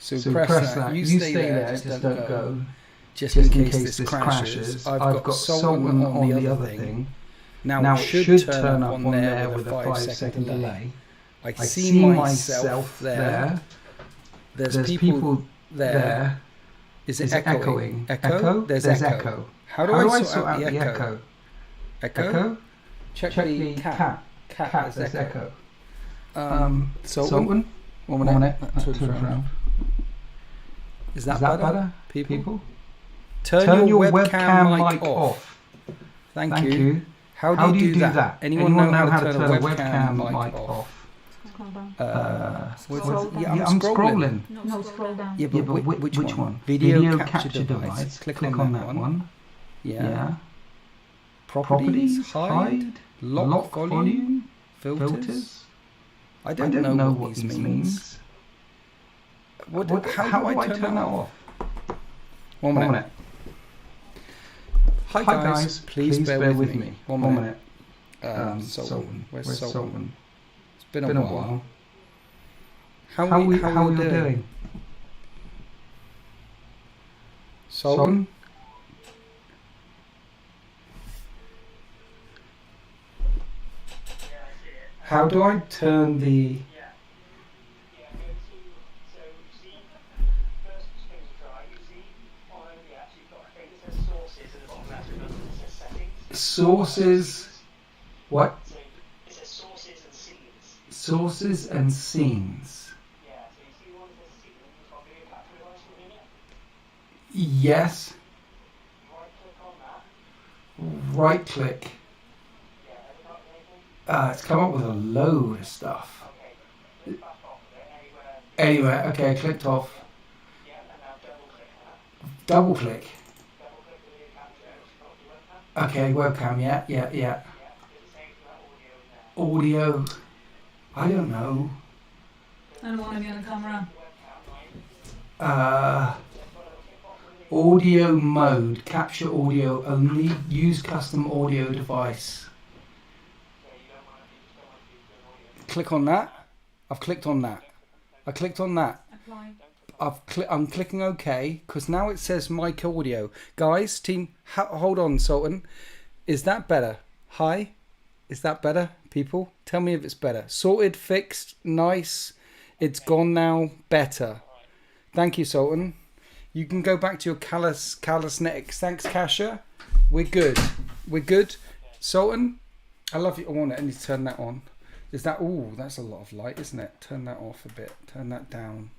So press that. You stay there, just don't go. Just in case this crashes. I've got Sultan on the other thing. Now it should turn up on there with a 5-second delay. I see myself there. There's people there. Is it echoing? Echo? There's echo. How do I sort out the echo? Echo? Check the cat. Cat is echo. Sultan? 1 minute. Turn around. Is that better? People? Turn your webcam mic off. Thank you. How do you do that? Anyone know how to turn a webcam mic off? I'm scrolling. No, scroll down. Yeah, but which one? Video capture device. Click on that one. Yeah. Properties. Hide. Lock volume. Filters. I don't know what these means. How do I turn that off? 1 minute. Hi guys, please bear with me. 1 minute. Sultan. Where's Sultan? It's been a while. How are we doing? Sultan? How do I turn the... Sources. What? It says sources and scenes. Sources and scenes. Yeah, so you see one that says scenes, it's got video capture device within it. Yes. Right click on that. Right click. Yeah, have you got anything? It's come up with a load of stuff. Okay, click back off of it anywhere. Anyway, okay, clicked off. Yeah, and now double click that. Double click. Double click the video capture, it's got the webcam. Okay, webcam, yeah. Yeah, does it say for that audio in there? Audio. I don't know. I don't want to be on the camera. Audio mode. Capture audio only. Use custom audio device. Click on that. I've clicked on that. I clicked on that. Apply. I'm clicking OK because now it says mic audio. Guys, team, hold on, Sultan. Is that better? Hi? Is that better, people? Tell me if it's better. Sorted, fixed, nice. It's gone now. Better. Thank you, Sultan. You can go back to your calisthenics. Thanks, Kasha. We're good. We're good. Sultan, I love you. I want it. I need to turn that on. Is that... Ooh, that's a lot of light, isn't it? Turn that off a bit. Turn that down.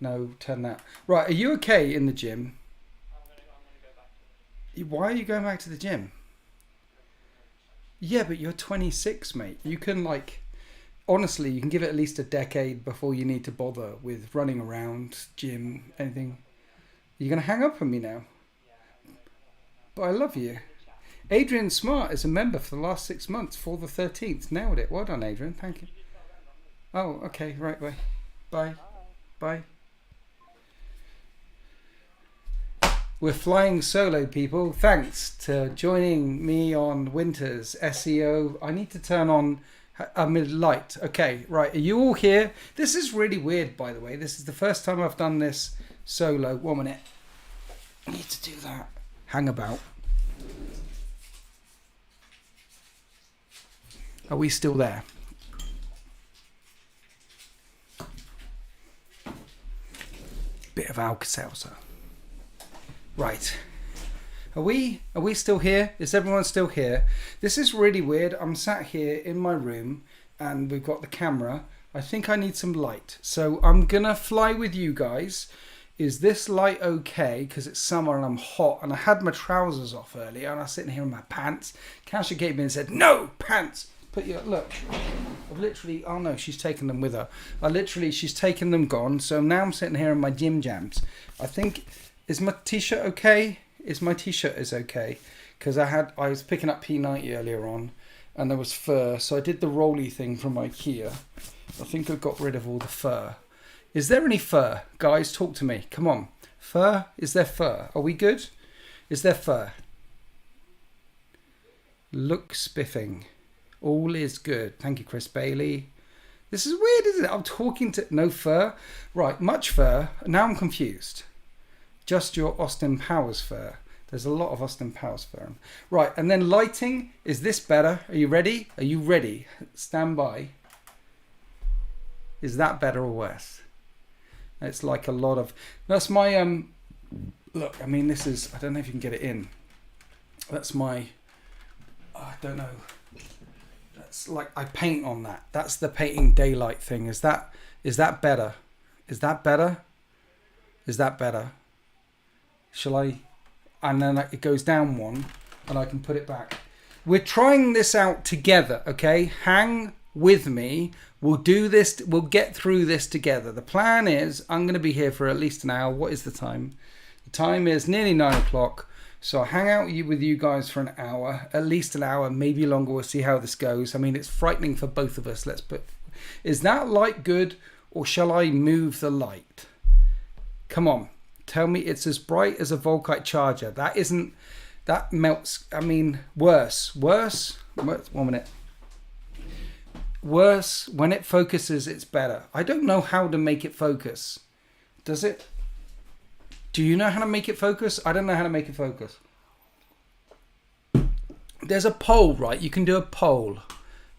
No, turn that. Right, are you okay in the gym? Why are you going back to the gym? Yeah, but you're 26, mate. You can, like... Honestly, you can give it at least a decade before you need to bother with running around, gym, anything. You're going to hang up on me now? But I love you. Adrian Smart is a member for the last 6 months for the 13th. Nailed it. Well done, Adrian. Thank you. Oh, okay. Right, bye. Bye. Bye. We're flying solo, people. Thanks to joining me on Winter's SEO. I need to turn on light. Okay, right. Are you all here? This is really weird, by the way. This is the first time I've done this solo. 1 minute. I need to do that. Hang about. Are we still there? Bit of Alka-Seltzer. Right. Are we still here? Is everyone still here? This is really weird. I'm sat here in my room and we've got the camera. I think I need some light. So I'm gonna fly with you guys. Is this light okay? Because it's summer and I'm hot and I had my trousers off earlier and I was sitting here in my pants. Kasha came in and said, no pants. Put your, look, I've literally, oh no, she's taken them with her. She's taken them gone. So now I'm sitting here in my gym jams. I think, is my t-shirt okay? My t-shirt is okay. Because I was picking up P90 earlier on and there was fur. So I did the rolly thing from IKEA. I think I got rid of all the fur. Is there any fur? Guys, talk to me. Come on. Fur? Is there fur? Are we good? Is there fur? Look spiffing. All is good. Thank you, Chris Bailey. This is weird, isn't it? I'm talking to... No fur. Right, much fur. Now I'm confused. Just your Austin Powers fur. There's a lot of Austin Powers fur. Right, and then lighting. Is this better? Are you ready? Are you ready? Stand by. Is that better or worse? It's like a lot of... That's my... Look, I mean, this is... I don't know if you can get it in. That's my... I don't know. That's like... I paint on that. That's the painting daylight thing. Is that better? Is that better? Is that better? Shall I... And then it goes down one and I can put it back. We're trying this out together, okay? Hang with me. We'll do this. We'll get through this together. The plan is I'm going to be here for at least an hour. What is the time? The time is nearly 9 o'clock. So I'll hang out with you guys for an hour, at least an hour, maybe longer. We'll see how this goes. I mean, it's frightening for both of us. Is that light good or shall I move the light? Come on. Tell me it's as bright as a Volkite charger. That isn't... That melts... I mean, worse. 1 minute. Worse. When it focuses, it's better. I don't know how to make it focus. Does it? Do you know how to make it focus? I don't know how to make it focus. There's a poll, right? You can do a poll.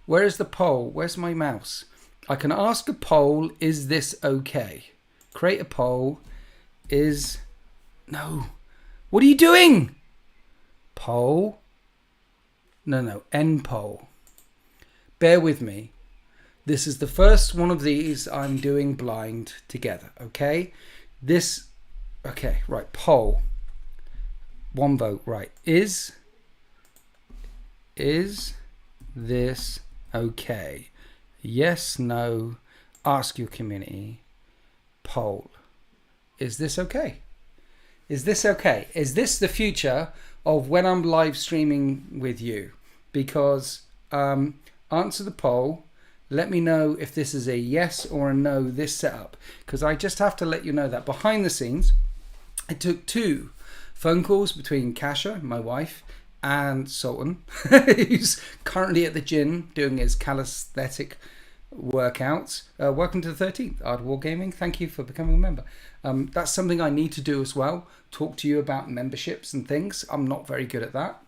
Where is the poll? Where's my mouse? I can ask a poll, is this okay? Create a poll. No. What are you doing? Poll. No. End poll. Bear with me. This is the first one of these I'm doing blind together. Okay. Okay. Right. Poll. 1 vote. Right. Is this okay? Yes. No. Ask your community. Poll. Is this okay? Is this okay? Is this the future of when I'm live streaming with you? Because answer the poll. Let me know if this is a yes or a no, this setup. Because I just have to let you know that behind the scenes, I took 2 phone calls between Kasha, my wife, and Sultan, who's currently at the gym doing his calisthenic workouts. Welcome to the 13th Art of Wargaming. Thank you for becoming a member. That's something I need to do as well. Talk to you about memberships and things. I'm not very good at that.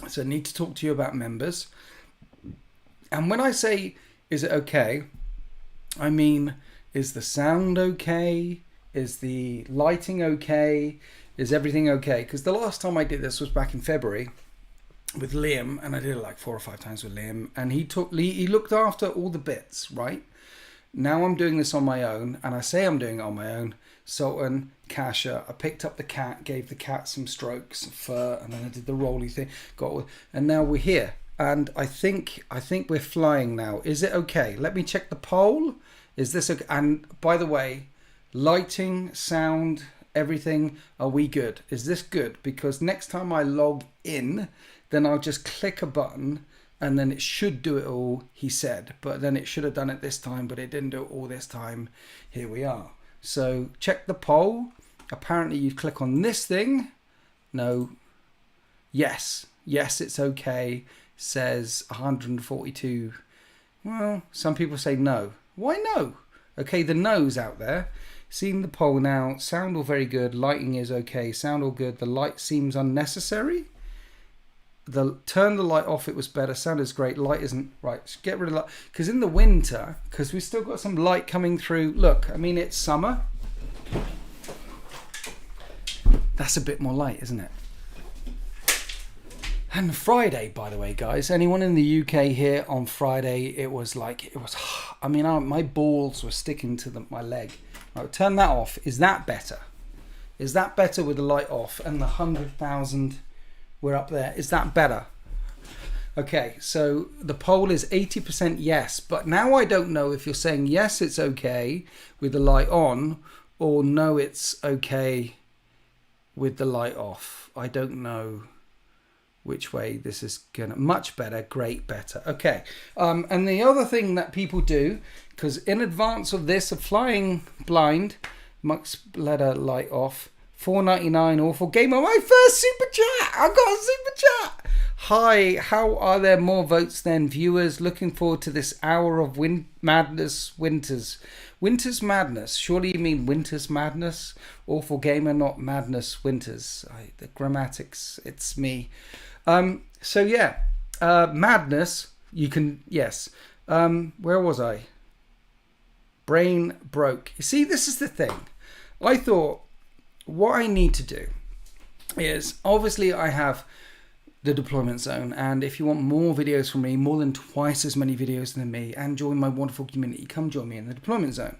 So I need to talk to you about members. And when I say, is it okay? I mean, is the sound okay? Is the lighting okay? Is everything okay? Because the last time I did this was back in February with Liam, and I did it like 4 or 5 times with Liam, and he looked after all the bits, right? Now I'm doing this on my own, and I say I'm doing it on my own. Sultan, Kasha, I picked up the cat, gave the cat some strokes, fur, and then I did the rolly thing, and now we're here. And I think we're flying now. Is it okay? Let me check the poll. Is this okay? And by the way, lighting, sound, everything, are we good? Is this good? Because next time I log in, then I'll just click a button and then it should do it all, he said. But then it should have done it this time, but it didn't do it all this time. Here we are. So check the poll. Apparently you click on this thing. No. Yes. Yes, it's okay. Says 142. Well, some people say no. Why no? Okay, the no's out there. Seeing the poll now. Sound all very good. Lighting is okay. Sound all good. The light seems unnecessary. Turn the light off, it was better. Sound is great. Light isn't right. Get rid of light. Because in the winter, because we've still got some light coming through. Look, I mean, it's summer. That's a bit more light, isn't it? And Friday, by the way, guys, anyone in the UK here on Friday, I mean, my balls were sticking to my leg. Right, turn that off. Is that better? Is that better with the light off and the 100,000 we're up there? Is that better? Okay, so the poll is 80% yes, but now I don't know if you're saying yes, it's okay with the light on, or no, it's okay with the light off. I don't know which way this is gonna. Much better, great, better. Okay, and the other thing that people do, because in advance of this, of flying blind, much better light off. $4.99 awful game on my first super chat. I got a super chat. Hi, how are there more votes than viewers? Looking forward to this hour of madness, Winter's madness. Surely you mean winter's madness? Awful gamer, not madness, winters. The grammatics, it's me. So yeah, madness, you can, yes. Where was I? Brain broke. You see, this is the thing. I thought what I need to do is, obviously I have the deployment zone, and if you want more videos from me, more than twice as many videos than me, and join my wonderful community, come join me in the deployment zone.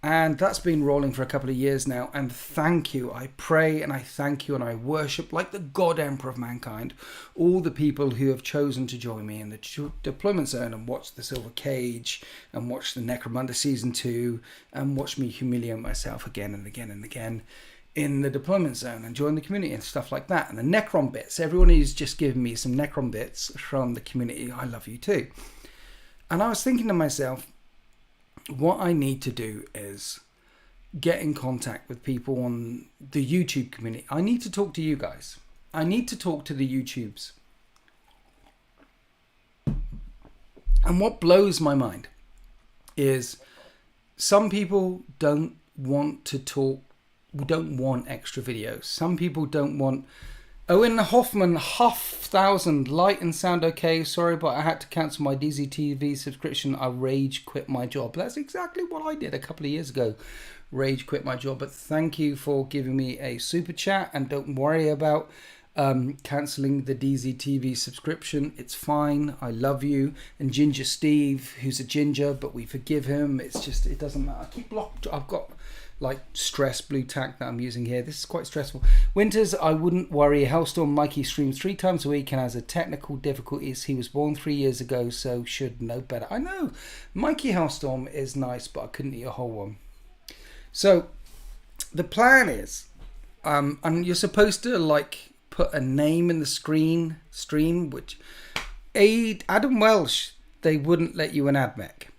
And that's been rolling for a couple of years now, and thank you. I pray and I thank you and I worship like the God Emperor of mankind all the people who have chosen to join me in the deployment zone and watch the Silver Cage and watch the Necromunda season 2 and watch me humiliate myself again and again and again in the deployment zone and join the community and stuff like that. And the Necron bits, everyone who's just given me some Necron bits from the community, I love you too. And I was thinking to myself, what I need to do is get in contact with people on the YouTube community. I need to talk to you guys. I need to talk to the YouTubes. And what blows my mind is some people don't want to talk. We don't want extra videos. Some people don't want... Owen Hoffman, 1,000 light and sound okay. Sorry, but I had to cancel my DZTV subscription. I rage quit my job. That's exactly what I did a couple of years ago. Rage quit my job. But thank you for giving me a super chat. And don't worry about cancelling the DZTV subscription. It's fine. I love you. And Ginger Steve, who's a ginger, but we forgive him. It's just, it doesn't matter. I keep blocked. I've got like stress blue tack that I'm using here. This is quite stressful. Winters, I wouldn't worry. Hellstorm Mikey streams 3 times a week and has a technical difficulties. He was born 3 years ago, so should know better. I know Mikey Hellstorm is nice, but I couldn't eat a whole one. So the plan is, and you're supposed to like put a name in the stream, which Adam Welsh, they wouldn't let you an admech.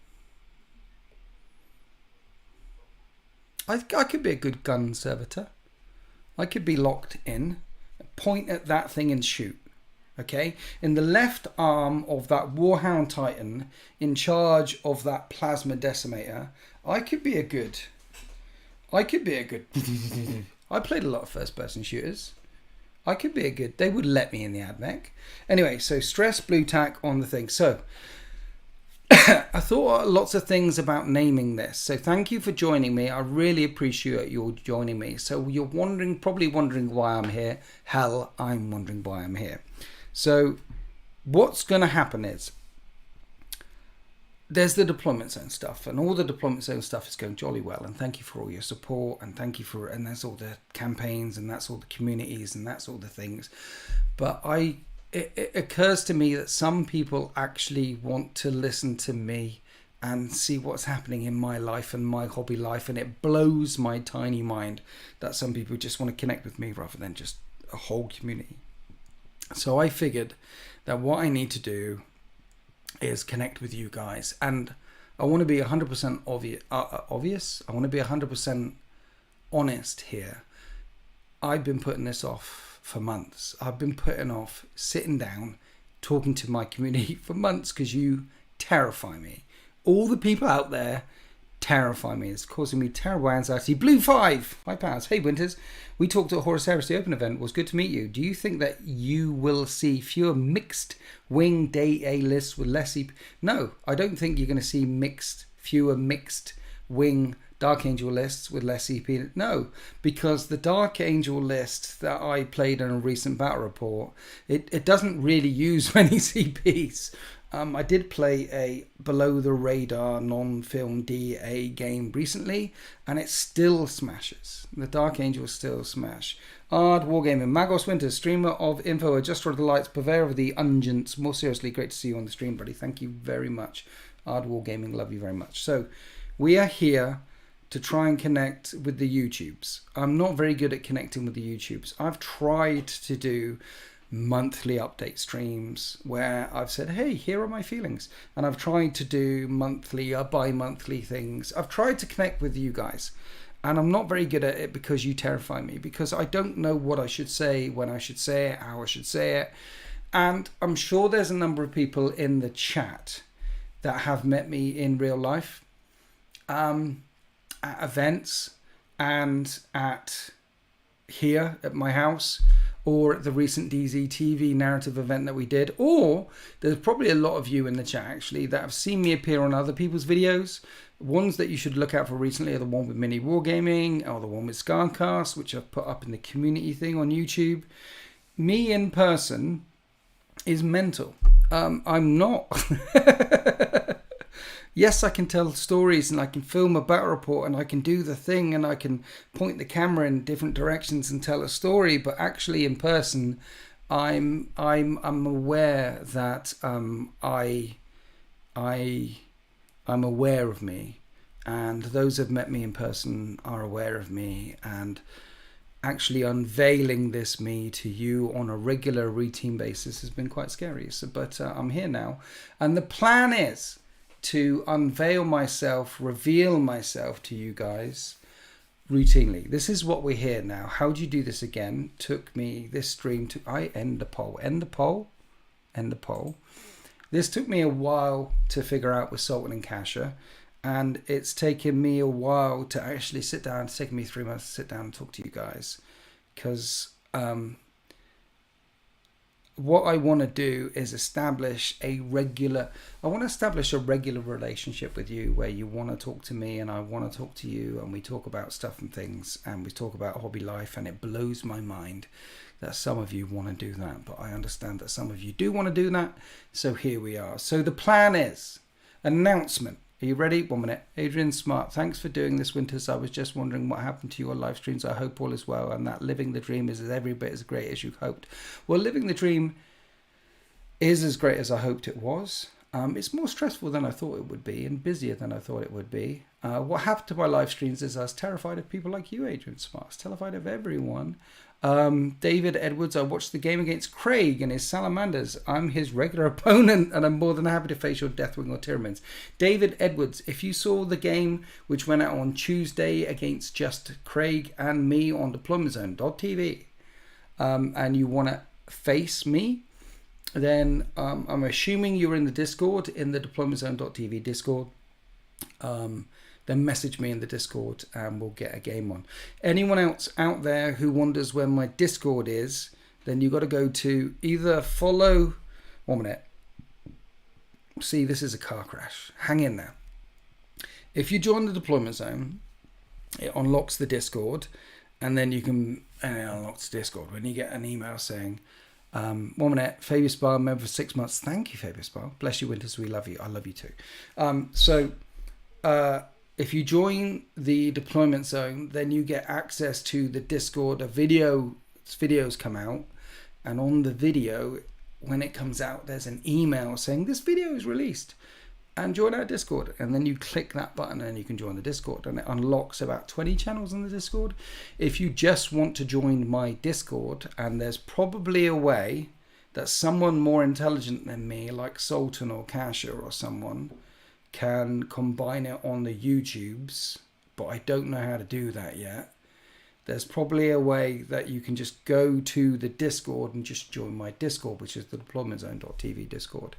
I could be a good gun servitor. I could be locked in, point at that thing and shoot. Okay? In the left arm of that Warhound Titan, in charge of that plasma decimator, I could be a good... I played a lot of first person shooters. I could be a good... They would let me in the admech. Anyway, so stress blue tack on the thing. So... I thought lots of things about naming this, so thank you for joining me. I really appreciate you joining me. So you're probably wondering why I'm here. Hell, I'm wondering why I'm here. So what's going to happen is there's the deployment zone stuff, and all the deployment zone stuff is going jolly well, and thank you for all your support, and thank you for, and that's all the campaigns, and that's all the communities, and that's all the things. But it occurs to me that some people actually want to listen to me and see what's happening in my life and my hobby life, and it blows my tiny mind that some people just want to connect with me rather than just a whole community. So I figured that what I need to do is connect with you guys, and I want to be 100% obvious. I want to be 100% honest here. I've been putting this off for months. I've been putting off sitting down, talking to my community for months because you terrify me. All the people out there terrify me. It's causing me terrible anxiety. Blue 5, hi Paz. Hey Winters, we talked at Horus Heresy Open event. It was good to meet you. Do you think that you will see fewer mixed wing day A lists with less EP? No, I don't think you're going to see fewer mixed wing Dark Angel lists with less EP. No, because the Dark Angel list that I played in a recent battle report, it doesn't really use many CPs. I did play a below the radar non-film DA game recently, and it still smashes. The Dark Angel still smash. Ard Wargaming, Magos Winters, streamer of info, adjuster of the lights, purveyor of the unguents. More seriously, great to see you on the stream, buddy. Thank you very much. Ard Wargaming, love you very much. So we are here to try and connect with the YouTubes. I'm not very good at connecting with the YouTubes. I've tried to do monthly update streams where I've said, hey, here are my feelings. And I've tried to do monthly or bi-monthly things. I've tried to connect with you guys. And I'm not very good at it because you terrify me. Because I don't know what I should say, when I should say it, how I should say it. And I'm sure there's a number of people in the chat that have met me in real life, at events and at here at my house, or at the recent DZ TV narrative event that we did. Or there's probably a lot of you in the chat actually that have seen me appear on other people's videos. Ones that you should look out for recently are the one with Mini Wargaming, or the one with Scarcast, which I've put up in the community thing on YouTube. Me in person is mental. I'm not. Yes, I can tell stories and I can film a battle report and I can do the thing and I can point the camera in different directions and tell a story. But actually, in person, I'm aware that I'm aware of me, and those who have met me in person are aware of me. And actually unveiling this me to you on a regular routine basis has been quite scary. So, but I'm here now, and the plan is to unveil myself, reveal myself to you guys routinely. This is what we're here now. How do you do this again? Took me this stream to end the poll. This took me a while to figure out with Sultan and Kasha, and it's taken me a while to actually sit down. It's taken me 3 months to sit down and talk to you guys, because what I want to do is establish a regular relationship with you, where you want to talk to me and I want to talk to you, and we talk about stuff and things, and we talk about hobby life. And it blows my mind that some of you want to do that, but I understand that some of you do want to do that. So here we are. So the plan is announcement. Are you ready? 1 minute. Adrian Smart, thanks for doing this, Winters. I was just wondering what happened to your live streams. I hope all is well, and that living the dream is every bit as great as you hoped. Well, living the dream is as great as I hoped it was. It's more stressful than I thought it would be, and busier than I thought it would be. What happened to my live streams is I was terrified of people like you, Adrian Smart. I was terrified of everyone. David Edwards, I watched the game against Craig and his Salamanders. I'm his regular opponent, and I'm more than happy to face your Deathwing or Tyranids. David Edwards, if you saw the game which went out on Tuesday against just Craig and me on deploymentzone.tv, and you want to face me, then I'm assuming you're in the Discord, in the deploymentzone.tv Discord. Then message me in the Discord and we'll get a game on. Anyone else out there who wonders where my Discord is, then you got to go to either follow... 1 minute. See, this is a car crash. Hang in there. If you join the Deployment Zone, it unlocks the Discord, and then you can... And it unlocks the Discord when you get an email saying... 1 minute, Fabius Bar, member for 6 months. Thank you, Fabius Bar. Bless you, Winters. We love you. I love you too. If you join the Deployment Zone, then you get access to the Discord. Videos come out, and on the video, when it comes out, there's an email saying this video is released, and join our Discord. And then you click that button and you can join the Discord, and it unlocks about 20 channels in the Discord. If you just want to join my Discord, and there's probably a way that someone more intelligent than me, like Sultan or Kasha or someone, can combine it on the YouTubes, but I don't know how to do that yet. There's probably a way that you can just go to the Discord and just join my Discord, which is the deploymentzone.tv Discord.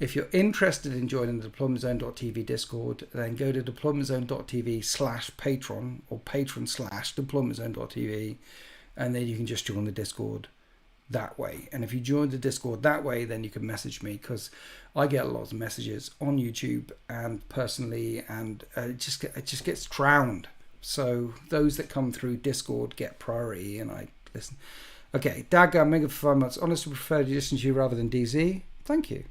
If you're interested in joining the deploymentzone.tv Discord, then go to deploymentzone.tv/patron or patron/deploymentzone.tv, and then you can just join the Discord that way. And if you join the Discord that way, then you can message me, because I get a lot of messages on YouTube and personally, and it just gets drowned. So those that come through Discord get priority, and I listen. Okay, Dagger Mega for 5 months. Honestly, prefer to listen to you rather than DZ. Thank you.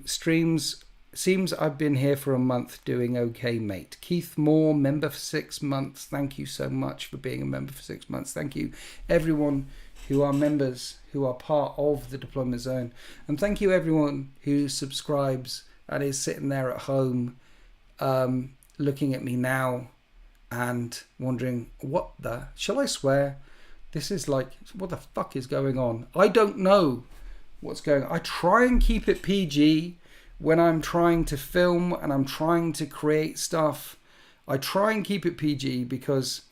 Streams. Seems I've been here for a month doing okay, mate. Keith Moore, member for 6 months. Thank you so much for being a member for 6 months. Thank you, everyone who are members, who are part of the Deployment Zone. And thank you, everyone who subscribes and is sitting there at home looking at me now and wondering, shall I swear? This is like, what the fuck is going on? I don't know what's going on. I try and keep it PG when I'm trying to film and I'm trying to create stuff. I try and keep it PG because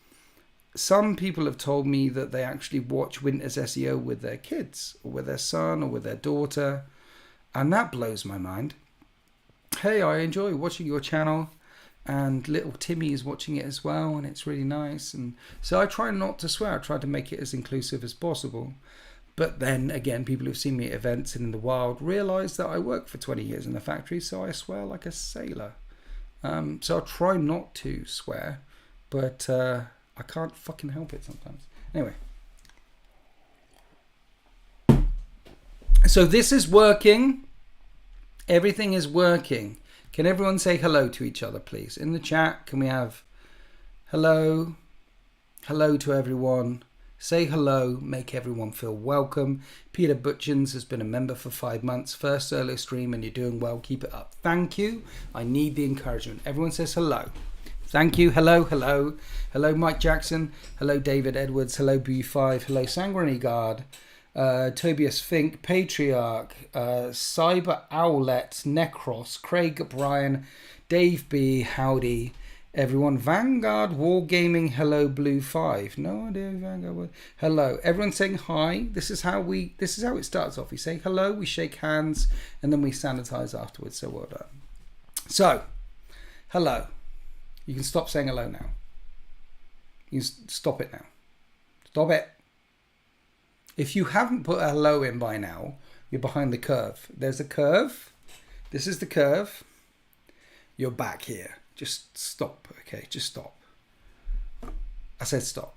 some people have told me that they actually watch Winter's SEO with their kids or with their son or with their daughter. And that blows my mind. Hey, I enjoy watching your channel. And little Timmy is watching it as well, and it's really nice. And so I try not to swear. I try to make it as inclusive as possible. But then again, people who've seen me at events and in the wild realise that I worked for 20 years in the factory, so I swear like a sailor. So I'll try not to swear, but I can't fucking help it sometimes. Anyway. So this is working. Everything is working. Can everyone say hello to each other, please? In the chat, can we have hello? Hello to everyone. Say hello. Make everyone feel welcome. Peter Butchins has been a member for 5 months. First solo stream, and you're doing well. Keep it up. Thank you. I need the encouragement. Everyone says hello. Thank you. Hello, hello. Hello, Mike Jackson. Hello, David Edwards. Hello, B5. Hello, Sanguinary Guard. Tobias Fink, Patriarch, Cyber Owlet, Necros, Craig Bryan, Dave B, howdy, everyone. Vanguard Wargaming, hello, Blue 5. No idea who Vanguard was. Hello. Everyone saying hi. This is how it starts off. We say hello, we shake hands, and then we sanitize afterwards. So well done. So, hello. You can stop saying hello now. You can stop it now. Stop it. If you haven't put a hello in by now, you're behind the curve. There's a curve. This is the curve. You're back here. Just stop. Okay, just stop. I said stop.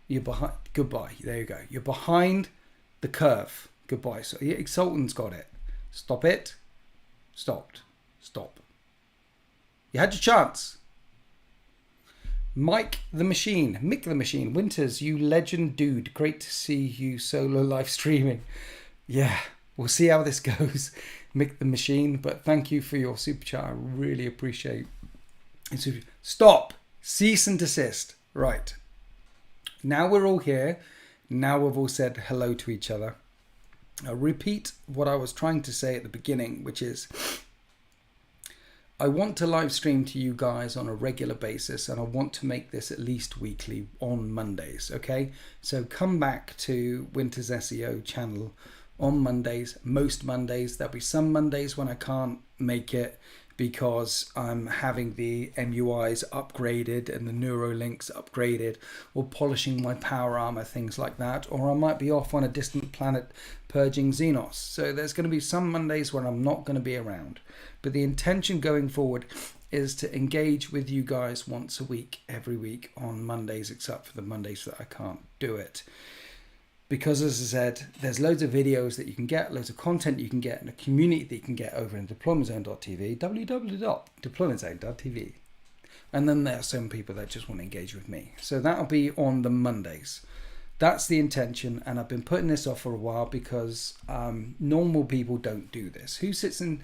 You're behind. Goodbye. There you go. You're behind the curve. Goodbye. So Sultan's got it. Stop it. Stopped. Stop. You had your chance. Mick the Machine, Winters, you legend dude. Great to see you solo live streaming. Yeah, we'll see how this goes, Mick the Machine. But thank you for your super chat. I really appreciate it. Stop. Cease and desist. Right. Now we're all here. Now we've all said hello to each other. I'll repeat what I was trying to say at the beginning, which is I want to live stream to you guys on a regular basis, and I want to make this at least weekly on Mondays, okay? So come back to Winter's SEO channel on Mondays, most Mondays. There'll be some Mondays when I can't make it because I'm having the MUIs upgraded and the Neurolinks upgraded, or polishing my power armor, things like that, or I might be off on a distant planet purging Xenos. So there's going to be some Mondays where I'm not going to be around. But the intention going forward is to engage with you guys once a week, every week on Mondays, except for the Mondays that I can't do it. Because as I said, there's loads of videos that you can get, loads of content you can get, and a community that you can get over in deploymentzone.tv, www.deploymentzone.tv. And then there are some people that just want to engage with me. So that'll be on the Mondays. That's the intention, and I've been putting this off for a while because normal people don't do this. Who sits in...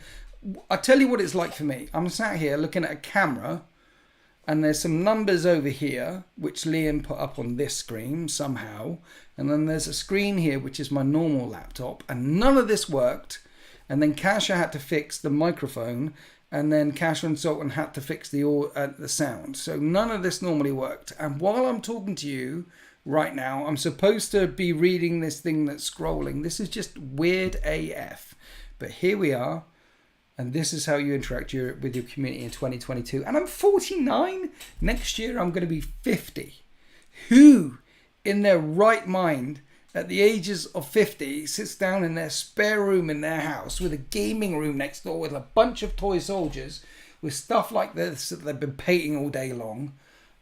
I'll tell you what it's like for me. I'm sat here looking at a camera, and there's some numbers over here, which Liam put up on this screen somehow. And then there's a screen here, which is my normal laptop, and none of this worked. And then Kasha had to fix the microphone, and then Kasha and Sultan had to fix the sound. So none of this normally worked. And while I'm talking to you right now, I'm supposed to be reading this thing that's scrolling. This is just weird AF. But here we are. And this is how you interact with your community in 2022. And I'm 49. Next year, I'm going to be 50. Who, in their right mind, at the ages of 50, sits down in their spare room in their house with a gaming room next door with a bunch of toy soldiers with stuff like this that they've been painting all day long?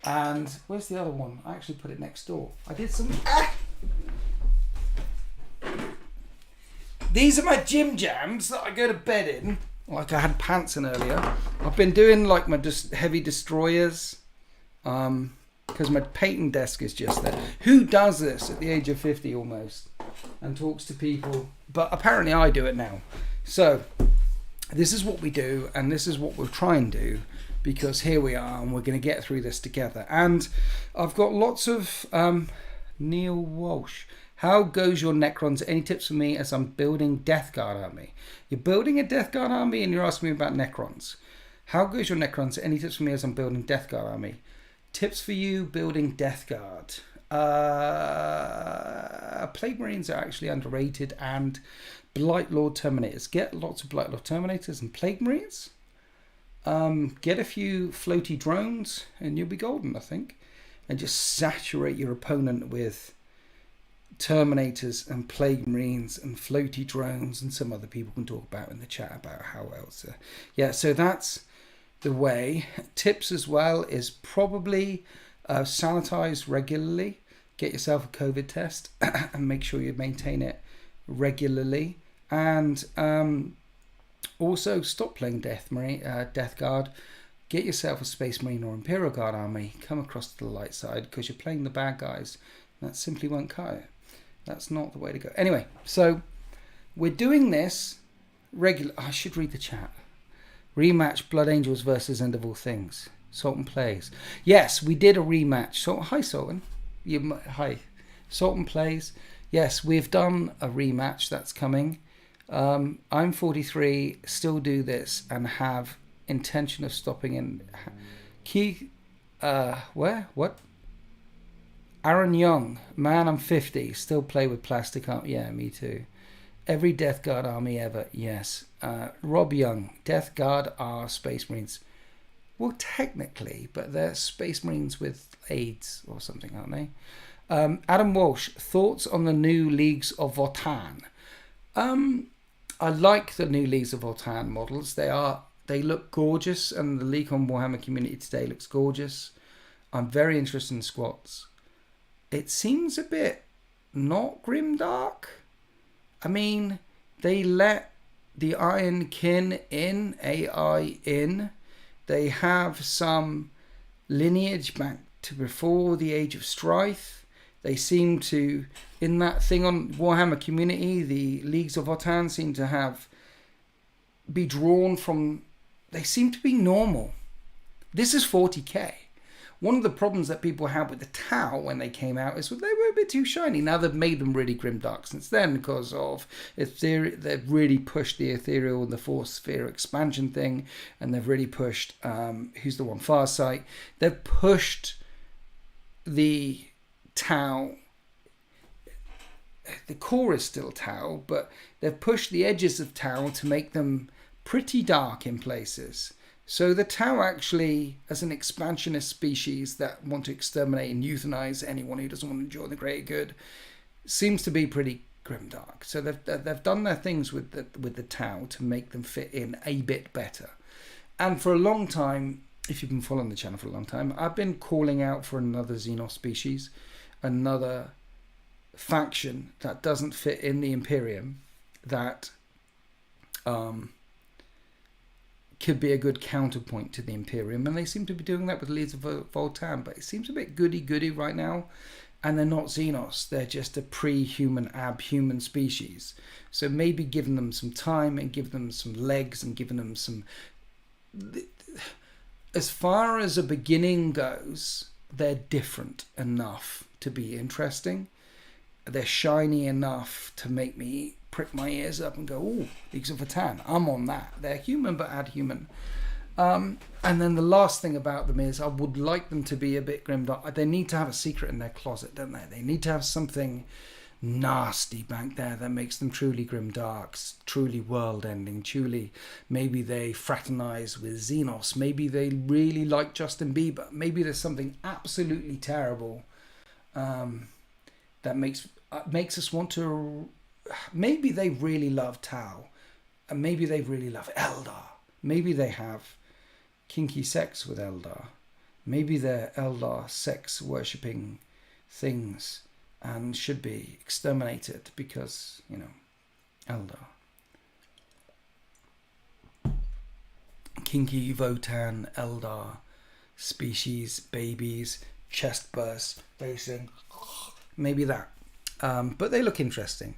And where's the other one? I actually put it next door. I did some... These are my gym jams that I go to bed in. Like I had pants in earlier. I've been doing like my heavy destroyers because my painting desk is just there. Who does this at the age of 50 almost and talks to people? But apparently I do it now. So this is what we do, and this is what we'll try and do, because here we are and we're going to get through this together. And I've got lots of Neil Walsh. How goes your Necrons? Any tips for me as I'm building Death Guard army? You're building a Death Guard army and you're asking me about Necrons. How goes your Necrons? Any tips for me as I'm building Death Guard army? Tips for you building Death Guard. Plague Marines are actually underrated, and Blight Lord Terminators. Get lots of Blight Lord Terminators and Plague Marines. Get a few floaty drones and you'll be golden, I think. And just saturate your opponent with Terminators and Plague Marines and floaty drones, and some other people can talk about in the chat about how else. So that's the way. Tips as well is probably sanitize regularly. Get yourself a COVID test and make sure you maintain it regularly. And also stop playing Death Guard. Get yourself a Space Marine or Imperial Guard army. Come across to the light side, because you're playing the bad guys. That simply won't cut it. That's not the way to go. Anyway, so we're doing this regular. I should read the chat. Rematch Blood Angels versus End of All Things. Sultan plays. Yes, we did a rematch. Hi, Sultan. Hi. Sultan plays. Yes, we've done a rematch. That's coming. I'm 43, still do this, and have intention of stopping in where? What? Aaron Young, man, I'm 50, still play with plastic arm. Yeah, me too. Every Death Guard army ever, yes. Rob Young, Death Guard are Space Marines. Well, technically, but they're Space Marines with AIDS or something, aren't they? Adam Walsh, thoughts on the new Leagues of Votann? I like the new Leagues of Votann models. They look gorgeous, and the League on Warhammer community today looks gorgeous. I'm very interested in squats. It seems a bit not grimdark. I mean, they let the Iron Kin in, AI in. They have some lineage back to before the Age of Strife. They seem to, in that thing on Warhammer community, the Leagues of Votann seem to be drawn from, they seem to be normal. This is 40k. One of the problems that people had with the Tau when they came out is they were a bit too shiny. Now they've made them really grimdark since then, because of they've really pushed the ethereal and the force sphere expansion thing, and they've really pushed who's the one, Farsight. They've pushed the Tau. The core is still Tau, but they've pushed the edges of Tau to make them pretty dark in places. So the Tau actually, as an expansionist species that want to exterminate and euthanize anyone who doesn't want to enjoy the greater good, seems to be pretty grimdark. So they've done their things with the Tau to make them fit in a bit better. And for a long time, if you've been following the channel for a long time, I've been calling out for another Xenos species, another faction that doesn't fit in the Imperium, that could be a good counterpoint to the Imperium, and they seem to be doing that with Leagues of Votann, but it seems a bit goody-goody right now, and they're not Xenos, they're just a pre-human, ab-human species. So maybe giving them some time and give them some legs and giving them some... As far as a beginning goes, they're different enough to be interesting. They're shiny enough to make me prick my ears up and go, oh, Leagues of Votann, I'm on that. They're human but ad-human. And then the last thing about them is I would like them to be a bit grimdark. They need to have a secret in their closet, don't they? They need to have something nasty back there that makes them truly grimdark, truly world-ending, truly maybe they fraternize with Xenos, maybe they really like Justin Bieber, maybe there's something absolutely terrible that makes us want to... Maybe they really love Tau, and maybe they really love Eldar. Maybe they have kinky sex with Eldar. Maybe they're Eldar sex worshipping things and should be exterminated because, Eldar. Kinky Votann Eldar species, babies, chest bursts, facing. Maybe that. But they look interesting.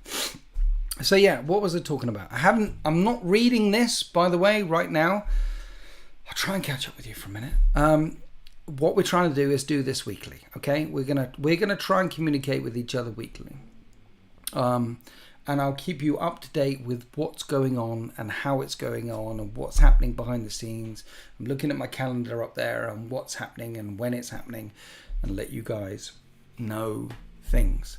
So yeah, what was I talking about? I'm not reading this, by the way, right now. I'll try and catch up with you for a minute. What we're trying to do is do this weekly, okay? We're gonna try and communicate with each other weekly. And I'll keep you up to date with what's going on and how it's going on and what's happening behind the scenes. I'm looking at my calendar up there and what's happening and when it's happening, and let you guys know things.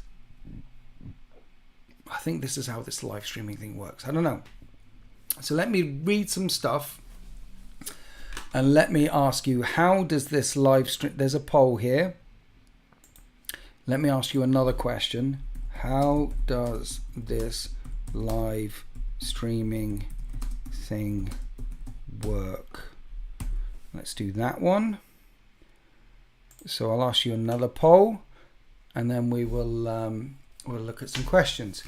I think this is how this live streaming thing works. I don't know. So let me read some stuff and let me ask you, how does this live stream... There's a poll here. Let me ask you another question. How does this live streaming thing work? Let's do that one. So I'll ask you another poll, and then we will we'll look at some questions.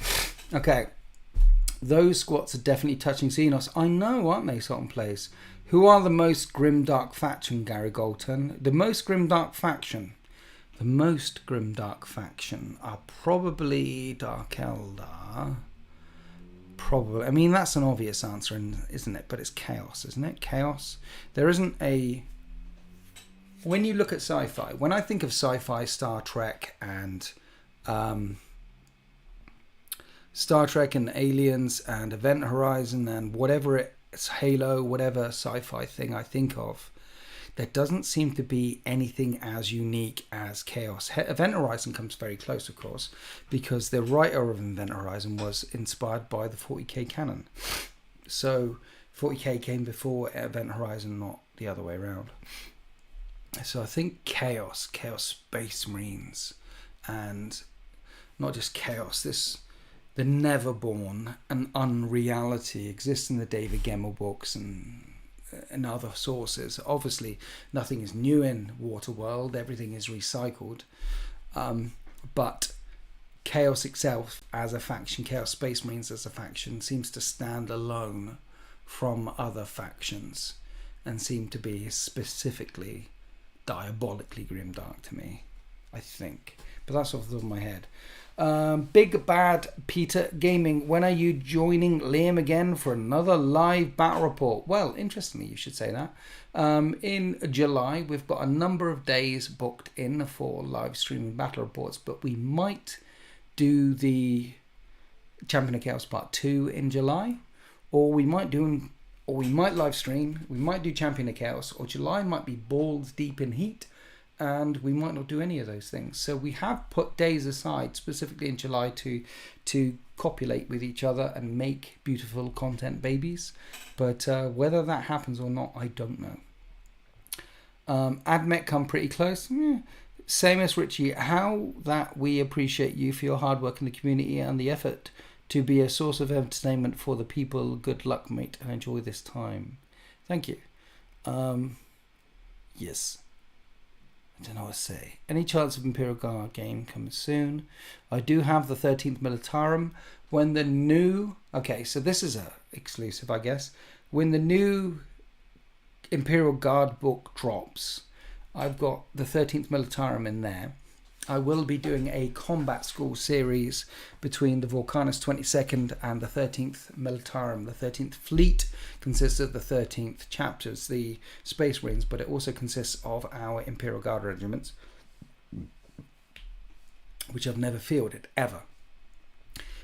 Okay. Those squats are definitely touching Xenos. I know, aren't they, Sultan Plays? Who are the most grimdark faction, Gary Galton? The most grimdark faction. The most grimdark faction are probably Dark Eldar. Probably. I mean, that's an obvious answer, isn't it? But it's Chaos, isn't it? Chaos. There isn't a... When you look at sci-fi, when I think of sci-fi, Star Trek and Aliens and Event Horizon and whatever it's Halo, whatever sci-fi thing I think of, there doesn't seem to be anything as unique as Chaos. Event Horizon comes very close, of course, because the writer of Event Horizon was inspired by the 40k canon. So 40k came before Event Horizon, not the other way around. So I think Chaos Space Marines, and not just Chaos, the Neverborn and Unreality exists in the David Gemmell books and other sources. Obviously, nothing is new in Waterworld, everything is recycled. But Chaos itself as a faction, Chaos Space Marines as a faction, seems to stand alone from other factions and seem to be specifically diabolically grimdark to me, I think. But that's off the top of my head. Big Bad Peter Gaming, when are you joining Liam again for another live battle report? Well, interestingly, you should say that. In July, we've got a number of days booked in for live streaming battle reports, but we might do the Champion of Chaos Part 2 in July, or we might live stream, we might do Champion of Chaos, or July might be balls deep in heat, and we might not do any of those things. So we have put days aside specifically in July to copulate with each other and make beautiful content babies. But whether that happens or not, I don't know. AdMech come pretty close. Same as Richie. How that we appreciate you for your hard work in the community and the effort to be a source of entertainment for the people. Good luck, mate, and enjoy this time. Thank you. Yes. I don't know what to say. Any chance of Imperial Guard game coming soon? I do have the 13th Militarum. When the new... Okay, so this is a exclusive, I guess. When the new Imperial Guard book drops, I've got the 13th Militarum in there. I will be doing a combat school series between the Volcanus 22nd and the 13th Militarum. The 13th Fleet consists of the 13th chapters, the Space Marines, but it also consists of our Imperial Guard regiments, which I've never fielded, ever.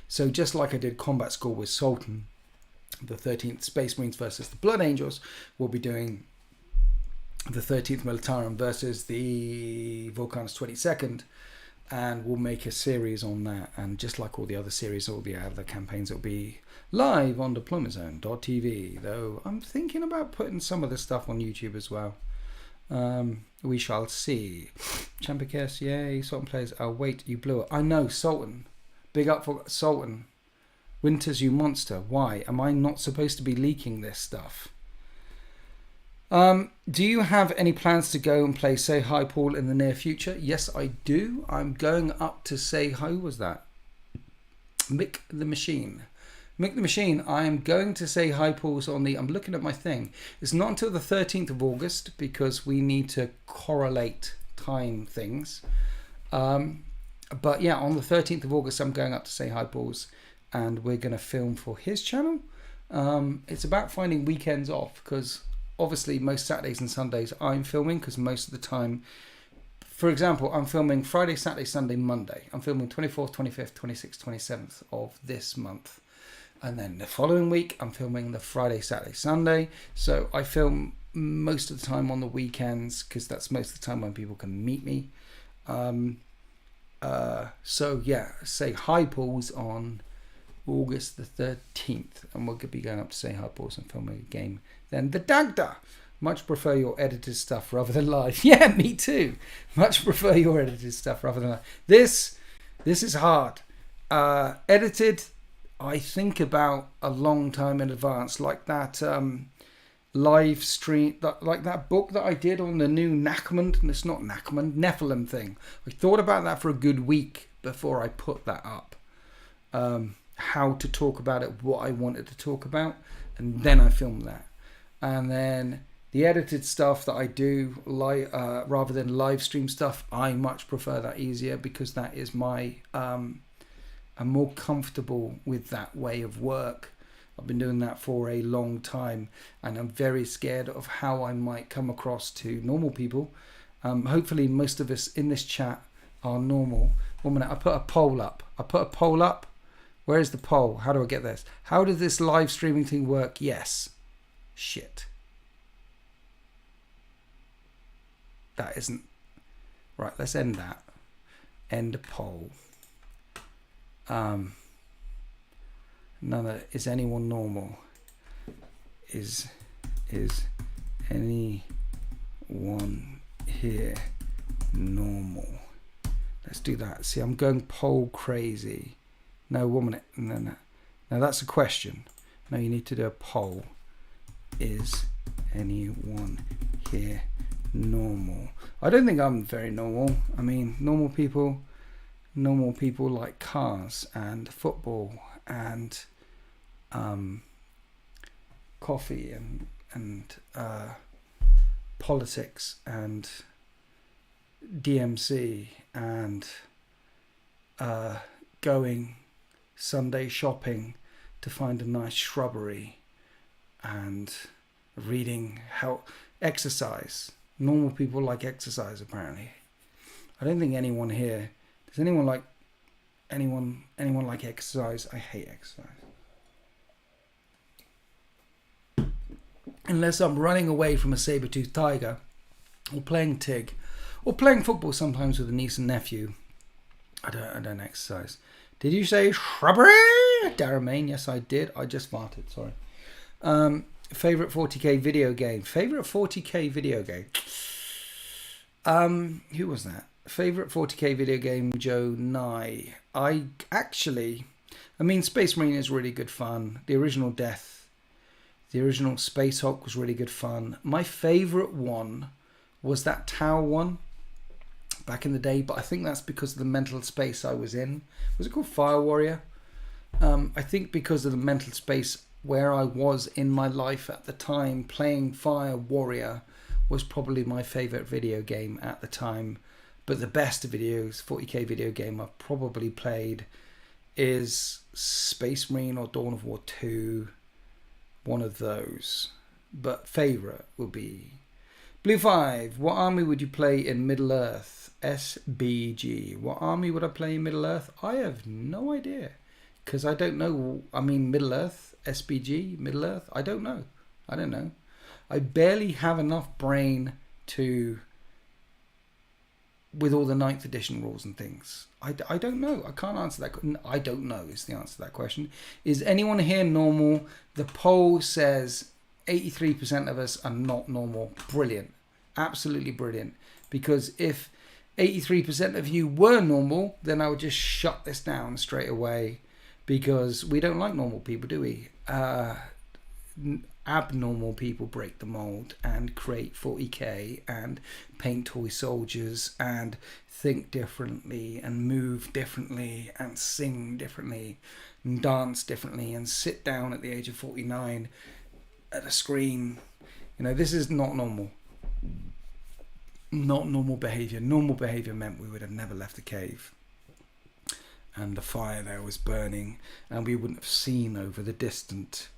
So just like I did combat school with Sultan, the 13th Space Marines versus the Blood Angels, we'll be doing the 13th Militarum versus the Volcanus 22nd, and we'll make a series on that. And just like all the other series, all the other campaigns, it'll be live on deploymentzone.tv, though I'm thinking about putting some of this stuff on YouTube as well. We shall see. Champicus, yay. Sultan Plays. Oh wait, you blew it. I know, Sultan. Big up for Sultan. Winters, you monster. Why am I not supposed to be leaking this stuff? Do you have any plans to go and play Say Hi Paul in the near future? Yes, I do. I'm going up to Say Hi. Who was that? Mick the Machine. Mick the Machine. I am going to Say Hi Paul's on the... I'm looking at my thing. It's not until the 13th of August because we need to correlate time things. But yeah, on the 13th of August, I'm going up to Say Hi Paul's and we're going to film for his channel. It's about finding weekends off because... Obviously, most Saturdays and Sundays I'm filming because most of the time, for example, I'm filming Friday, Saturday, Sunday, Monday. I'm filming 24th, 25th, 26th, 27th of this month. And then the following week, I'm filming the Friday, Saturday, Sunday. So I film most of the time on the weekends because that's most of the time when people can meet me. So yeah, say hi Pauls on August the 13th, and we'll be going up to say hi Pauls and filming a game. Then the Dagda. Much prefer your edited stuff rather than live. Yeah, me too. Much prefer your edited stuff rather than live. This is hard. Edited, I think about a long time in advance, like that live stream, like that book that I did on the new Neckerman, and it's not Neckerman, Nephilim thing. I thought about that for a good week before I put that up. How to talk about it, what I wanted to talk about, and then I filmed that. And then the edited stuff that I do, rather than live stream stuff, I much prefer that easier because that is my, I'm more comfortable with that way of work. I've been doing that for a long time, and I'm very scared of how I might come across to normal people. Hopefully most of us in this chat are normal. 1 minute, I put a poll up. Where is the poll? How do I get this? How does this live streaming thing work? Yes. Shit. That isn't right. Let's end that. End a poll. Is anyone normal? Is anyone here normal? Let's do that. See, I'm going poll crazy. No, 1 minute. No. Now that's a question. No, you need to do a poll. Is anyone here normal? I don't think I'm very normal. I mean, normal people like cars and football and coffee and politics and DMC and going Sunday shopping to find a nice shrubbery and reading exercise. Normal people like exercise, apparently. I don't think anyone here. Does anyone like anyone like exercise? I hate exercise. Unless I'm running away from a saber-toothed tiger, or playing TIG, or playing football sometimes with a niece and nephew. I don't exercise. Did you say shrubbery? Darren Main, yes I did. I just farted, sorry. Favorite 40k video game. Favorite 40k video game. Who was that? Favorite 40k video game, Joe Nye. Space Marine is really good fun. The original Space Hulk was really good fun. My favorite one was that Tower one back in the day, but I think that's because of the mental space I was in. Was it called Fire Warrior? I think because of the mental space where I was in my life at the time, playing Fire Warrior was probably my favorite video game at the time. But the best 40k video game I've probably played is Space Marine or Dawn of War 2. One of those. But favorite would be Blue 5. What army would you play in Middle Earth? SBG. What army would I play in Middle Earth? I have no idea. Because I don't know. I mean, Middle Earth, SBG, Middle Earth. I don't know. I barely have enough brain to... with all the 9th edition rules and things. I don't know. I can't answer that. I don't know is the answer to that question. Is anyone here normal? The poll says 83% of us are not normal. Brilliant. Absolutely brilliant. Because if 83% of you were normal, then I would just shut this down straight away. Because we don't like normal people, do we? Abnormal people break the mold and create 40k and paint toy soldiers and think differently and move differently and sing differently and dance differently and sit down at the age of 49 at a screen. This is not normal. Not normal behavior. Normal behavior meant we would have never left the cave. And the fire there was burning and we wouldn't have seen over the distant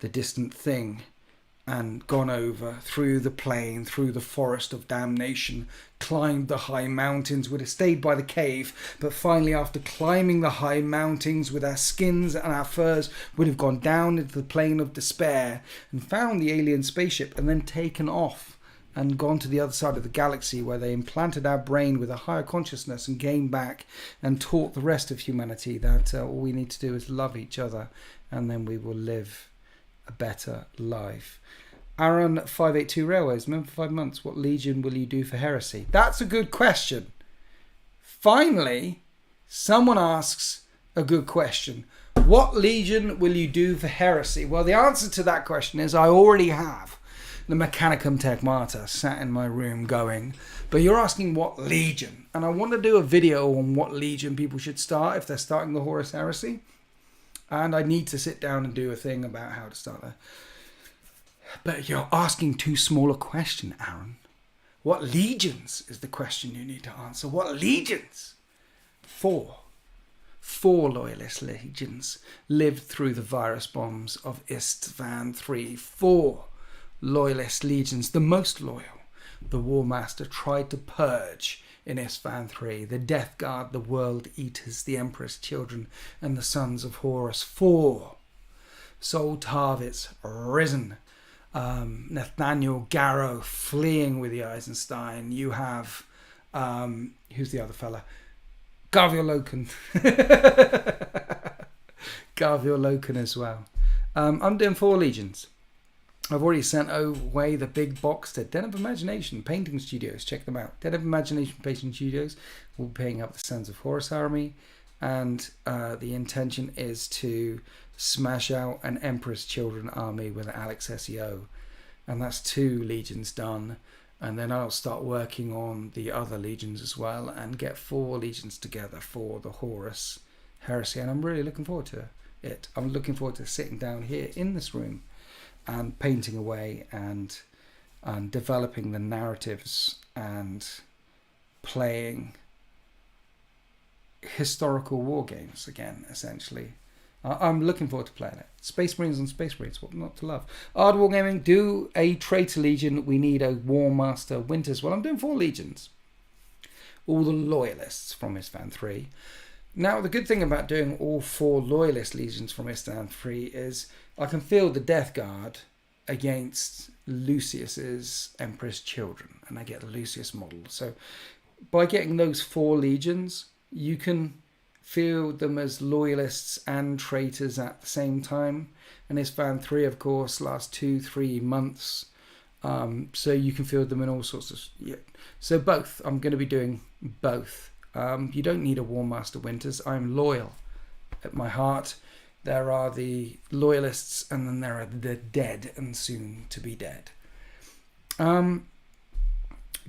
thing and gone over through the plain, through the forest of damnation, climbed the high mountains, would have stayed by the cave, but finally after climbing the high mountains with our skins and our furs, would have gone down into the plain of despair and found the alien spaceship and then taken off and gone to the other side of the galaxy, where they implanted our brain with a higher consciousness and came back and taught the rest of humanity that all we need to do is love each other, and then we will live a better life. Aaron 582 Railways, remember for 5 months, what legion will you do for heresy? That's a good question. Finally, someone asks a good question. What legion will you do for heresy? Well, the answer to that question is I already have the Mechanicum Tecmata sat in my room going, but you're asking what legion, and I want to do a video on what legion people should start if they're starting the Horus Heresy, and I need to sit down and do a thing about how to start that. But you're asking too small a question, Aaron. What legions is the question you need to answer. What legions? 4 loyalist legions lived through the virus bombs of Istvan III. 4 loyalist legions, the most loyal. The War Master tried to purge in Istvan III. The Death Guard, the World Eaters, the Emperor's Children, and the Sons of Horus. 4 Sol Tarvitz risen. Nathaniel Garrow fleeing with the Eisenstein. You have who's the other fella? Garviel Loken. Garviel Loken as well. I'm doing 4 legions. I've already sent away the big box to Den of Imagination Painting Studios. Check them out. Den of Imagination Painting Studios will be paying up the Sons of Horus army, and the intention is to smash out an Emperor's Children army with Alex SEO, and that's 2 legions done. And then I'll start working on the other legions as well and get 4 legions together for the Horus Heresy. And I'm really looking forward to it. I'm looking forward to sitting down here in this room and painting away and developing the narratives and playing historical war games again, essentially. I'm looking forward to playing it. Space Marines on Space Marines, what not to love? Ard Wargaming, do a Traitor Legion. We need a War Master Winters. Well, I'm doing 4 legions. All the Loyalists from Istvan III. Now, the good thing about doing all 4 Loyalist legions from Istvan III is I can field the Death Guard against Lucius's Emperor's Children, and I get the Lucius model. So by getting those 4 legions, you can field them as loyalists and traitors at the same time. And Istvan III, of course, lasts 2-3 months. So you can field them in all sorts of... Yeah. So both. I'm going to be doing both. You don't need a War Master Winters. I'm loyal at my heart. There are the loyalists, and then there are the dead and soon to be dead.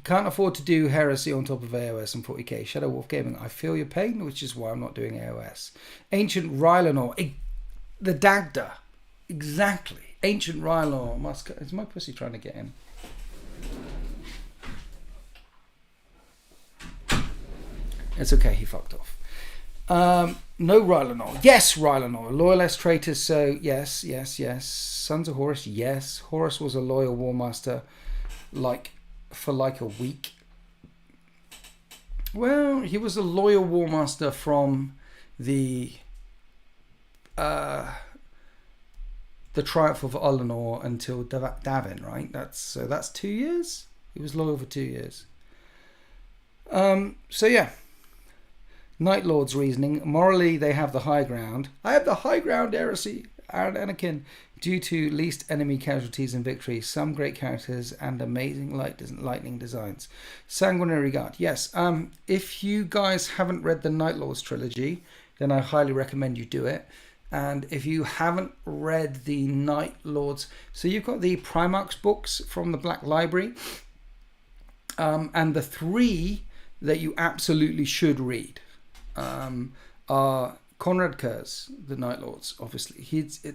Can't afford to do Heresy on top of AOS and 40k. Shadow Wolf Gaming, I feel your pain, which is why I'm not doing AOS. Ancient Rylanor, the Dagda, exactly. Ancient Rylanor, is my pussy trying to get in? It's okay, he fucked off. No Rylanor. Yes, Rylanor. Loyalist traitors, so yes. Sons of Horus, yes. Horus was a loyal War Master, for a week. Well, he was a loyal War Master from the Triumph of Ullanor until Davin, right? That's 2 years. He was loyal for 2 years. So yeah. Night Lord's reasoning. Morally, they have the high ground. I have the high ground, heresy, Anakin, due to least enemy casualties and victories, some great characters, and amazing lightning designs. Sanguinary Guard. Yes, if you guys haven't read the Night Lords trilogy, then I highly recommend you do it. And if you haven't read the Night Lords... So you've got the Primarch's books from the Black Library. And the 3 that you absolutely should read are Conrad Kurz, The Night Lords, obviously.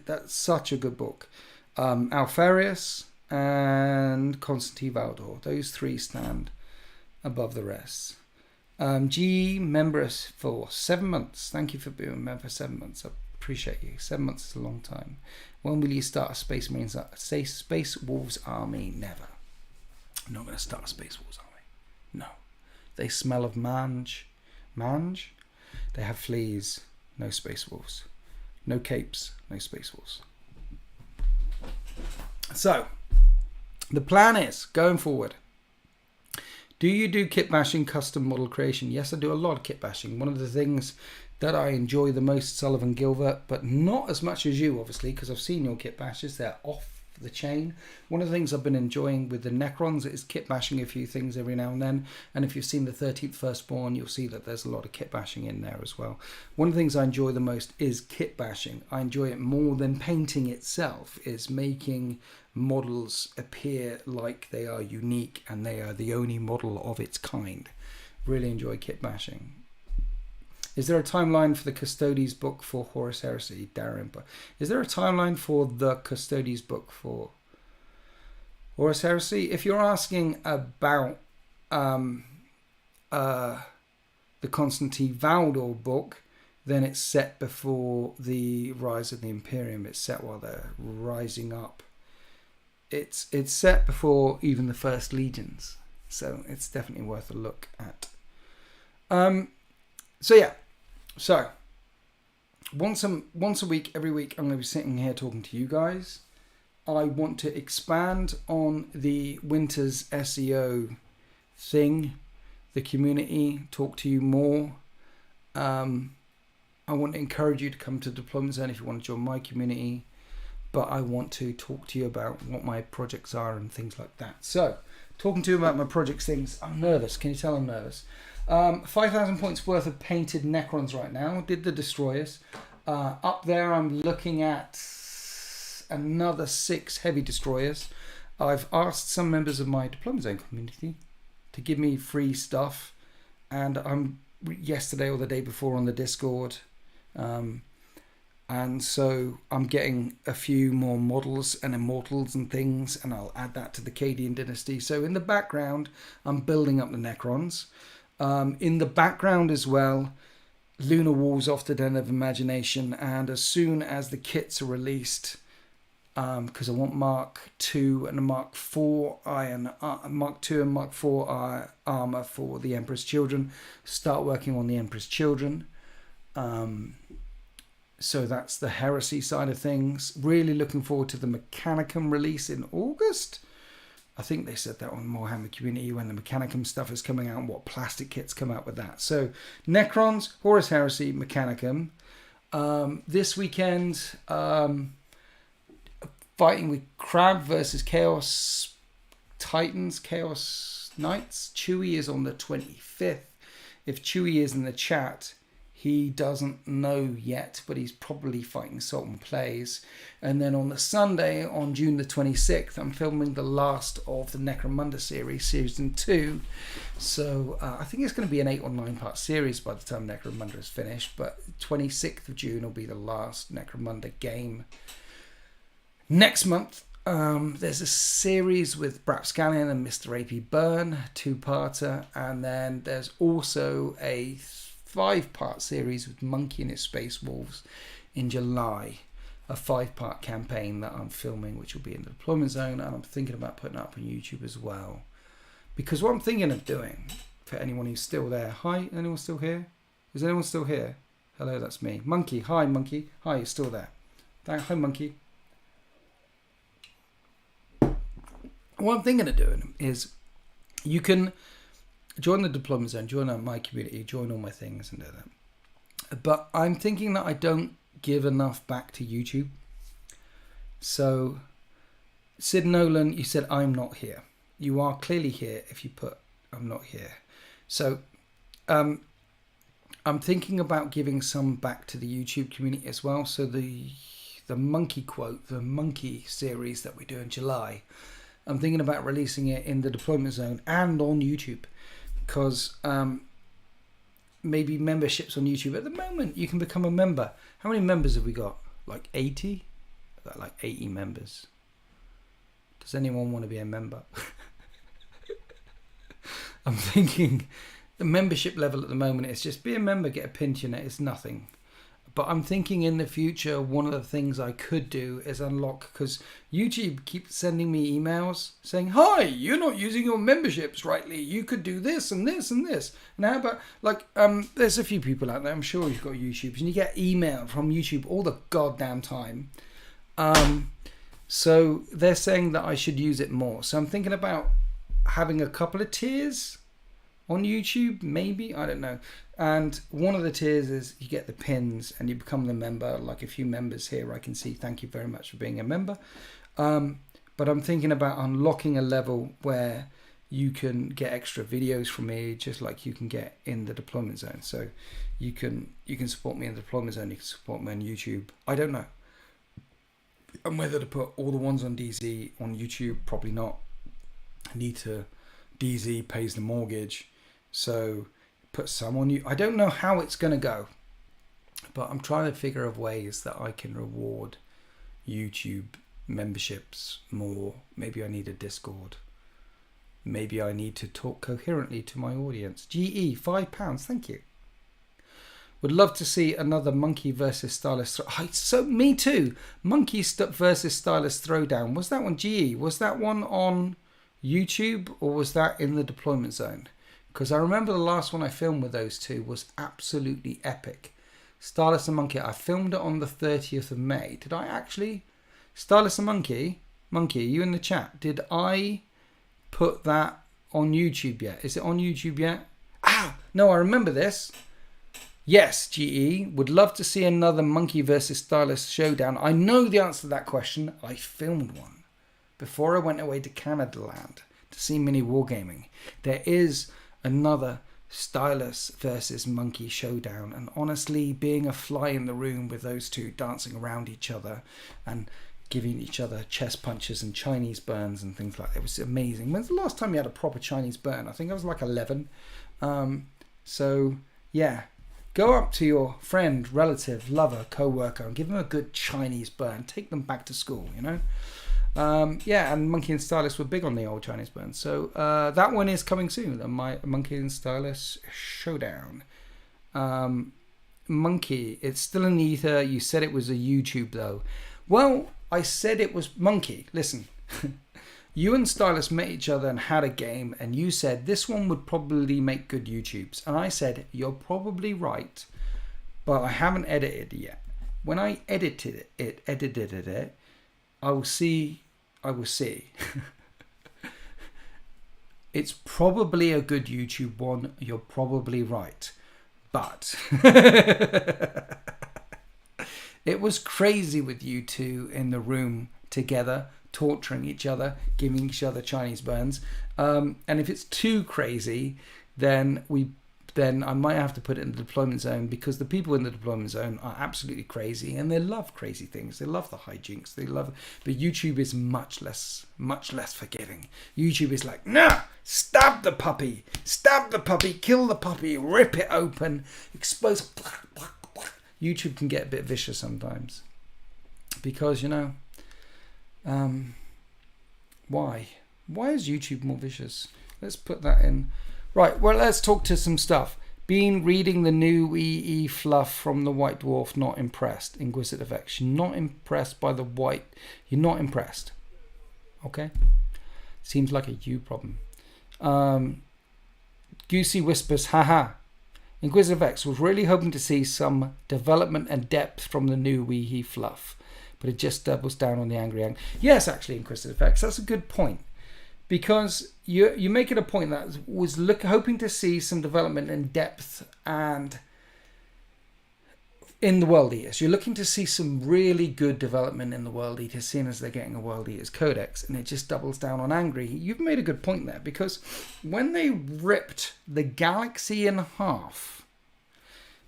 That's such a good book. Alfarius and Constantine Valdor. Those 3 stand above the rest. G members for 7 months. Thank you for being a member for 7 months. I appreciate you. 7 months is a long time. When will you start a Space Marines? Say Space Wolves army? Never. I'm not going to start a Space Wolves army. No. They smell of mange. Mange? They have fleas. No Space Wolves. No capes. No Space Wolves. So, The plan is, going forward, do you do kit bashing, custom model creation? Yes, I do a lot of kit bashing. One of the things that I enjoy the most, Sullivan Gilbert, but not as much as you, obviously, because I've seen your kit bashes. They're off the chain. One of the things I've been enjoying with the Necrons is kit bashing a few things every now and then. And if you've seen the 13th Firstborn, you'll see that there's a lot of kit bashing in there as well. One of the things I enjoy the most is kit bashing. I enjoy it more than painting itself, is making models appear like they are unique and they are the only model of its kind. Really enjoy kit bashing. Is there a timeline for the Custodes book for Horus Heresy, Darren? Is there a timeline for the Custodes book for Horus Heresy? If you're asking about the Constantine Valdor book, then it's set before the Rise of the Imperium. It's set while they're rising up. It's set before even the First Legions, so it's definitely worth a look at. So once a week, every week, I'm going to be sitting here talking to you guys. I want to expand on the Winters SEO thing, the community, talk to you more. I want to encourage you to come to Deployment Zone if you want to join my community, but I want to talk to you about what my projects are and things like that. So, talking to you about my projects things, I'm nervous. Can you tell I'm nervous? 5,000 points worth of painted Necrons right now. Did the Destroyers. Up there I'm looking at another 6 heavy Destroyers. I've asked some members of my Deployment Zone community to give me free stuff, and I'm yesterday or the day before on the Discord, and so I'm getting a few more models and immortals and things, and I'll add that to the Cadian dynasty. So in the background I'm building up the Necrons. In the background as well, Lunar Wars off the Den of Imagination, and as soon as the kits are released, because I want Mark II and Mark IV iron, Mark II and Mark IV armor for the Emperor's Children. Start working on the Emperor's Children. So that's the heresy side of things. Really looking forward to the Mechanicum release in August. I think they said that on Warhammer Community when the Mechanicum stuff is coming out and what plastic kits come out with that. So Necrons, Horus Heresy, Mechanicum. This weekend, fighting with Crab versus Chaos Titans, Chaos Knights. Chewie is on the 25th. If Chewie is in the chat, he doesn't know yet, but he's probably fighting Sultan Plays. And then on the Sunday, on June the 26th, I'm filming the last of the Necromunda series, Season 2. So I think it's going to be an 8 or 9 part series by the time Necromunda is finished. But 26th of June will be the last Necromunda game. Next month, there's a series with Brapscallion and Mr. A.P. Byrne, 2-parter. And then there's also a 5-part series with Monkey and his Space Wolves in July. A 5-part campaign that I'm filming, which will be in the Deployment Zone, and I'm thinking about putting it up on YouTube as well. Because what I'm thinking of doing, for anyone who's still there, hi, anyone still here? Is anyone still here? Hello, that's me. Monkey, hi Monkey. Hi, you're still there. Hi Monkey. What I'm thinking of doing is, you can join the Deployment Zone, join my community, join all my things and do that. But I'm thinking that I don't give enough back to YouTube. So, Sid Nolan, you said I'm not here. You are clearly here if you put I'm not here. So, I'm thinking about giving some back to the YouTube community as well. So the Monkey quote, the Monkey series that we do in July, I'm thinking about releasing it in the Deployment Zone and on YouTube. Because maybe memberships on YouTube. At the moment, you can become a member. How many members have we got? Like 80? I've got like 80 members. Does anyone want to be a member? I'm thinking the membership level at the moment is just be a member, get a pin to your net. It's nothing. But I'm thinking in the future, one of the things I could do is unlock, because YouTube keeps sending me emails saying, hi, you're not using your memberships rightly. You could do this and this and this. And how about, like, there's a few people out there, I'm sure you've got YouTubes, and you get email from YouTube all the goddamn time So they're saying that I should use it more. So I'm thinking about having a couple of tiers on YouTube, maybe, I don't know. And one of the tiers is you get the pins and you become the member. Like a few members here I can see, thank you very much for being a member. But I'm thinking about unlocking a level where you can get extra videos from me, just like you can get in the deployment zone. So you can support me in the deployment zone, you can support me on YouTube. I don't know. And whether to put all the ones on DZ on YouTube, probably not. I need to, DZ pays the mortgage, so put some on you. I don't know how it's going to go, but I'm trying to figure out ways that I can reward YouTube memberships more. Maybe I need a Discord. Maybe I need to talk coherently to my audience. GE, £5, thank you. Would love to see another Monkey versus Stylus. So me too. Monkey versus Stylus Throwdown. Was that one GE? Was that one on YouTube or was that in the deployment zone? Because I remember the last one I filmed with those two was absolutely epic. Stylus and Monkey. I filmed it on the 30th of May. Did I actually? Stylus and Monkey, you in the chat. Did I put that on YouTube yet? Is it on YouTube yet? Ah, no, I remember this. Yes, GE, would love to see another Monkey versus Stylus showdown. I know the answer to that question. I filmed one before I went away to Canada land to see Mini Wargaming. There is another Stylus versus Monkey showdown, and honestly, being a fly in the room with those two dancing around each other and giving each other chest punches and Chinese burns and things like that, it was amazing. When's the last time you had a proper Chinese burn? I think I was like 11. So yeah. Go up to your friend, relative, lover, co-worker and give them a good Chinese burn. Take them back to school, you know? Yeah, and Monkey and Stylus were big on the old Chinese burn. So that one is coming soon, my Monkey and Stylus showdown. Monkey, it's still in the ether. You said it was a YouTube though. Well, I said it was Monkey. Listen, you and Stylus met each other and had a game, and you said this one would probably make good YouTubes. And I said, you're probably right, but I haven't edited it yet. When I edited it, I will see. It's probably a good YouTube one. You're probably right. But it was crazy with you two in the room together, torturing each other, giving each other Chinese burns. And if it's too crazy, then I might have to put it in the deployment zone, because the people in the deployment zone are absolutely crazy and they love crazy things. They love the hijinks. But YouTube is much less forgiving. YouTube is like, nah, stab the puppy, kill the puppy, rip it open, expose. YouTube can get a bit vicious sometimes because, you know, why is YouTube more vicious? Let's put that in. Right, well, let's talk to some stuff. Been reading the new EE fluff from the White Dwarf, not impressed. Inquisitive X, you're not impressed by the white. You're not impressed. Okay? Seems like a you problem. Goosey whispers, haha. Inquisitive X was really hoping to see some development and depth from the new EE fluff, but it just doubles down on the angry ang. Yes, actually, Inquisitive X, that's a good point. Because you make it a point that was hoping to see some development and depth and in the World Eaters. You're looking to see some really good development in the World Eaters, seeing as they're getting a World Eaters Codex, and it just doubles down on angry. You've made a good point there, because when they ripped the Galaxy in half,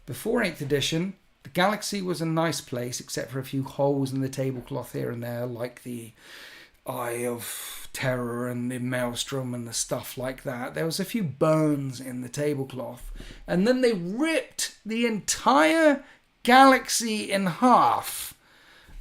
before 8th edition, the Galaxy was a nice place, except for a few holes in the tablecloth here and there, like the Eye of Terror and the Maelstrom and the stuff like that. There was a few bones in the tablecloth. And then they ripped the entire Galaxy in half.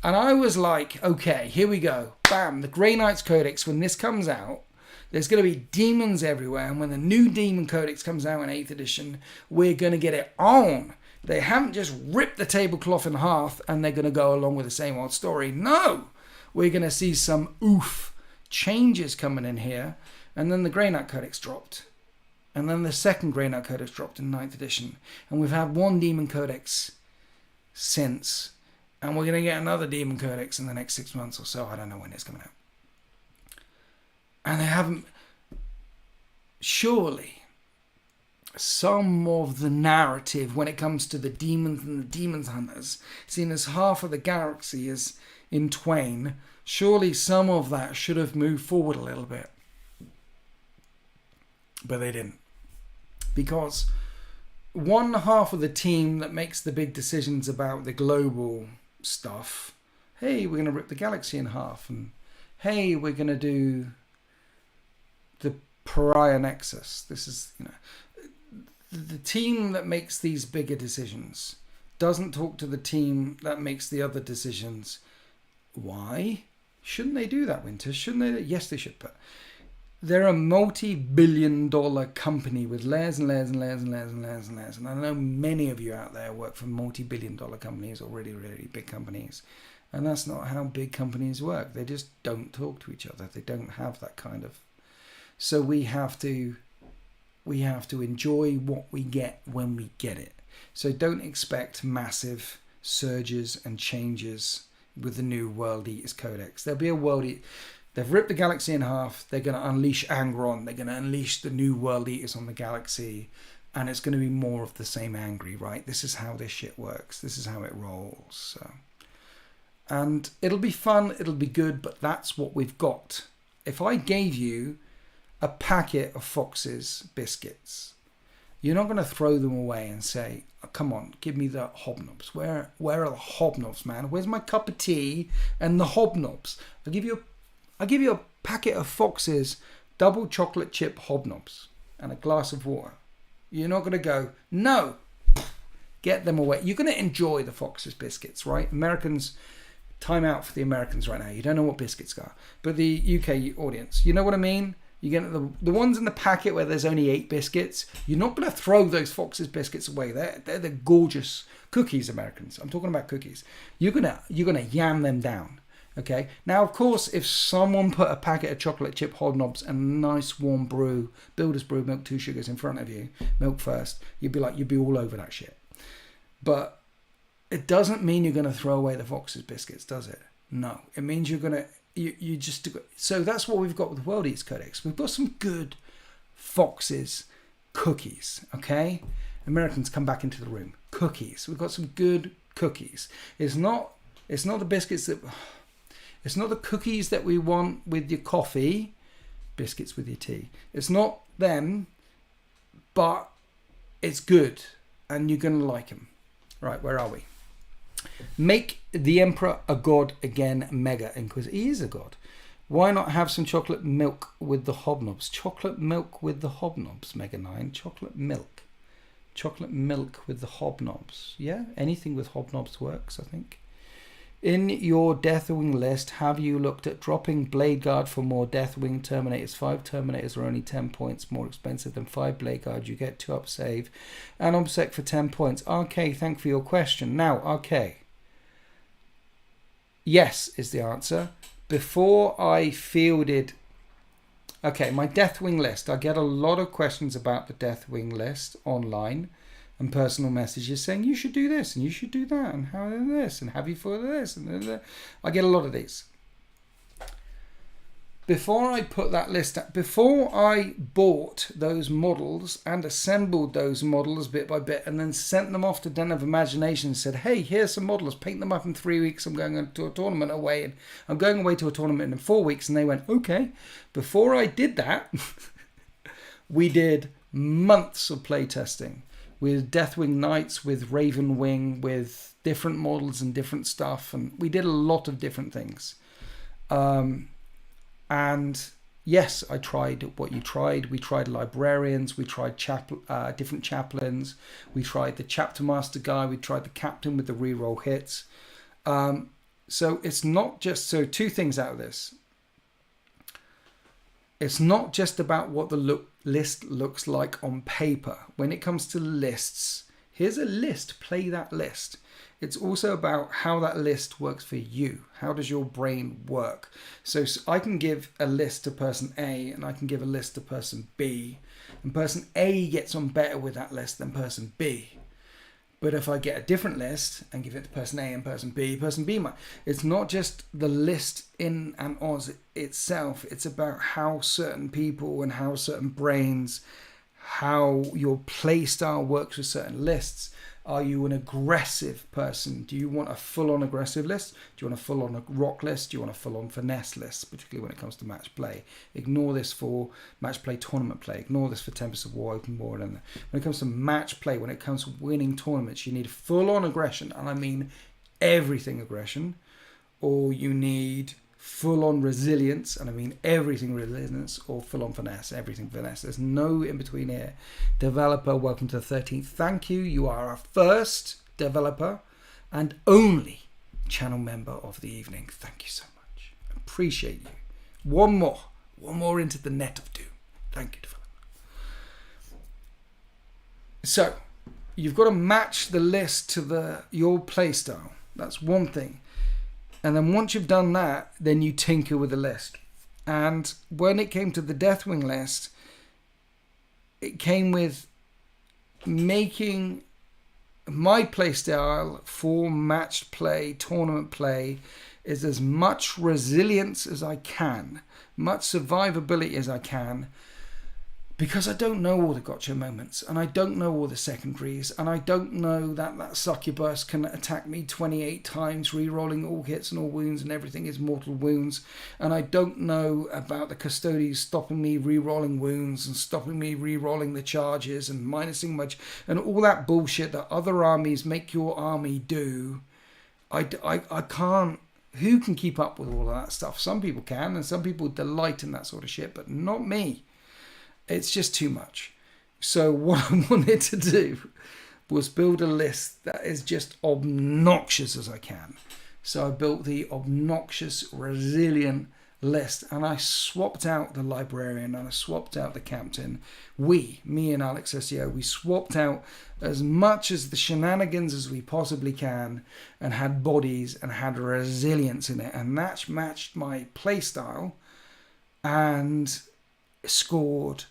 And I was like, okay, here we go. Bam, the Grey Knights Codex, when this comes out, there's going to be demons everywhere. And when the new Demon Codex comes out in 8th edition, we're going to get it on. They haven't just ripped the tablecloth in half and they're going to go along with the same old story. No! We're going to see some changes coming in here. And then the Grey Knight Codex dropped. And then the second Grey Knight Codex dropped in 9th edition. And we've had one Demon Codex since. And we're going to get another Demon Codex in the next 6 months or so. I don't know when it's coming out. And they haven't... Surely, some of the narrative when it comes to the demons and the demons hunters, seen as half of the galaxy is in twain, surely some of that should have moved forward a little bit. But they didn't. Because one half of the team that makes the big decisions about the global stuff, hey, we're going to rip the galaxy in half, and hey, we're going to do the Pariah Nexus. This is, the team that makes these bigger decisions doesn't talk to the team that makes the other decisions. Why? Shouldn't they do that, Winter? Shouldn't they? Yes, they should. But they're a multi-billion-dollar company with layers and layers and layers and layers and layers and layers. And I know many of you out there work for multi-billion-dollar companies or really, really big companies. And that's not how big companies work. They just don't talk to each other. They don't have that kind of... So we have to enjoy what we get when we get it. So don't expect massive surges and changes with the new World Eaters Codex. There'll be a World Eaters... They've ripped the galaxy in half. They're going to unleash Angron. They're going to unleash the new World Eaters on the galaxy. And it's going to be more of the same angry, right? This is how this shit works. This is how it rolls. So. And it'll be fun. It'll be good. But that's what we've got. If I gave you a packet of Fox's biscuits, you're not going to throw them away and say, oh, come on, give me the hobnobs. Where are the hobnobs, man? Where's my cup of tea and the hobnobs? I'll give you a packet of Fox's double chocolate chip hobnobs and a glass of water. You're not going to go, no, get them away. You're going to enjoy the Fox's biscuits, right? Americans, time out for the Americans right now. You don't know what biscuits are. But the UK audience, you know what I mean? You get the ones in the packet where there's only 8 biscuits. You're not going to throw those Fox's biscuits away. They're the gorgeous cookies, Americans. I'm talking about cookies. You're gonna yam them down. Okay. Now, of course, if someone put a packet of chocolate chip hobnobs and a nice warm brew, Builder's Brew milk 2 sugars in front of you, milk first, you'd be all over that shit. But it doesn't mean you're going to throw away the Fox's biscuits, does it? No. It means you're going to. You just... So that's what we've got with the World Eats Codex. We've got some good Fox's cookies, okay? Americans, come back into the room. Cookies. We've got some good cookies. It's not the biscuits that... It's not the cookies that we want with your coffee. Biscuits with your tea. It's not them, but it's good. And you're going to like them. Right, where are we? Make the Emperor a god again, Mega Inquisitor. He is a god. Why not have some chocolate milk with the hobnobs? Chocolate milk with the hobnobs, Mega 9. Chocolate milk. Chocolate milk with the hobnobs. Yeah, anything with hobnobs works, I think. In your Deathwing list, have you looked at dropping Blade Guard for more Deathwing Terminators? 5 Terminators are only 10 points more expensive than 5 Blade Guard. You get 2 up save and OBSEC for 10 points. RK, thank you for your question. Now, RK. Yes is the answer. Before I fielded... Okay, my Deathwing list. I get a lot of questions about the Deathwing list online and personal messages saying you should do this and you should do that and how this and have you for this and I get a lot of these. Before I put that list up, before I bought those models and assembled those models bit by bit and then sent them off to Den of Imagination and said, hey, here's some models, paint them up in 3 weeks, I'm going to a tournament away and I'm going away to a tournament in 4 weeks, and they went, okay. Before I did that, we did months of playtesting with Deathwing Knights, with Raven Wing, with different models and different stuff. And we did a lot of different things. And yes, I tried what you tried. We tried librarians. We tried different chaplains. We tried the chapter master guy. We tried the captain with the reroll hits. So it's not just... So 2 things out of this. It's not just about what the list looks like on paper. When it comes to lists, here's a list, play that list. It's also about how that list works for you. How does your brain work? So I can give a list to person A and I can give a list to person B. And person A gets on better with that list than person B. But if I get a different list and give it to person A and person B might. It's not just the list in an Oz itself. It's about how certain people and how certain brains, how your play style works with certain lists. Are you an aggressive person? Do you want a full-on aggressive list? Do you want a full-on rock list? Do you want a full-on finesse list, particularly when it comes to match play? Ignore this for match play tournament play. Ignore this for Tempest of War, Open War. And when it comes to match play, when it comes to winning tournaments, you need full-on aggression, and I mean everything aggression, or you need full-on resilience, and I mean everything resilience, or full-on finesse, everything finesse. There's no in-between here. Developer, welcome to the 13th. Thank you. You are our first developer and only channel member of the evening. Thank you so much. Appreciate you. One more into the net of doom. Thank you, developer. So, you've got to match the list to your play style. That's one thing. And then once you've done that, then you tinker with the list. And when it came to the Deathwing list, it came with making my playstyle for matched play, tournament play, is as much resilience as I can, much survivability as I can, because I don't know all the gotcha moments, and I don't know all the secondaries, and I don't know that succubus can attack me 28 times, re-rolling all hits and all wounds, and everything is mortal wounds, and I don't know about the custodies stopping me re-rolling wounds and stopping me re-rolling the charges and minusing much, and all that bullshit that other armies make your army do. I can't. Who can keep up with all of that stuff? Some people can, and some people delight in that sort of shit, but not me. It's just too much. So what I wanted to do was build a list that is just obnoxious as I can. So I built the obnoxious, resilient list, and I swapped out the librarian and I swapped out the captain. Me and Alex SEO, we swapped out as much as the shenanigans as we possibly can and had bodies and had resilience in it. And that matched my playstyle and scored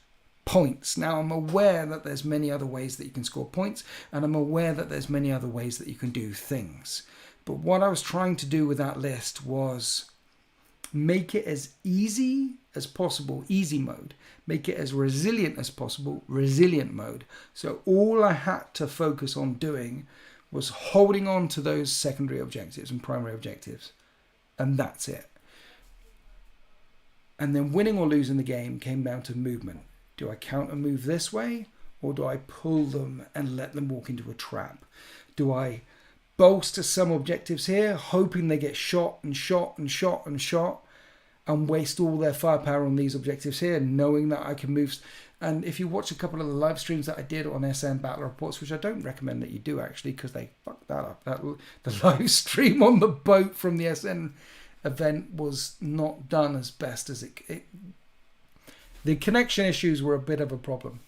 points. Now I'm aware that there's many other ways that you can score points, and I'm aware that there's many other ways that you can do things. But what I was trying to do with that list was make it as easy as possible, easy mode. Make it as resilient as possible, resilient mode. So all I had to focus on doing was holding on to those secondary objectives and primary objectives. And that's it. And then winning or losing the game came down to movement. Do I counter move this way, or do I pull them and let them walk into a trap? Do I bolster some objectives here, hoping they get shot and shot and shot and shot, and waste all their firepower on these objectives here, knowing that I can move? And if you watch a couple of the live streams that I did on SN Battle Reports, which I don't recommend that you do actually, because they fucked that up. The live stream on the boat from the SN event was not done as best as it the connection issues were a bit of a problem.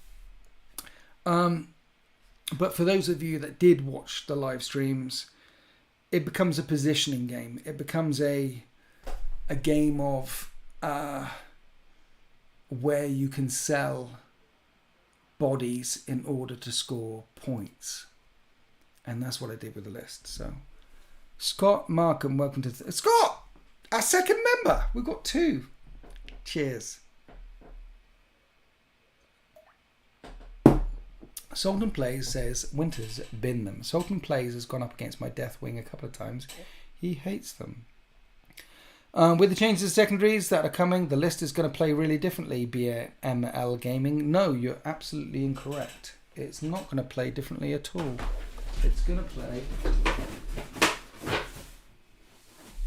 But for those of you that did watch the live streams, it becomes a positioning game. It becomes a game of where you can sell bodies in order to score points. And that's what I did with the list. So Scott Markham, welcome to Scott, our second member. We've got 2. Cheers. Sultan Plays says, Winter's bin them. Sultan Plays has gone up against my Deathwing a couple of times. He hates them. With the changes to secondaries that are coming, the list is going to play really differently, be it ML Gaming. No, you're absolutely incorrect. It's not going to play differently at all. It's going to play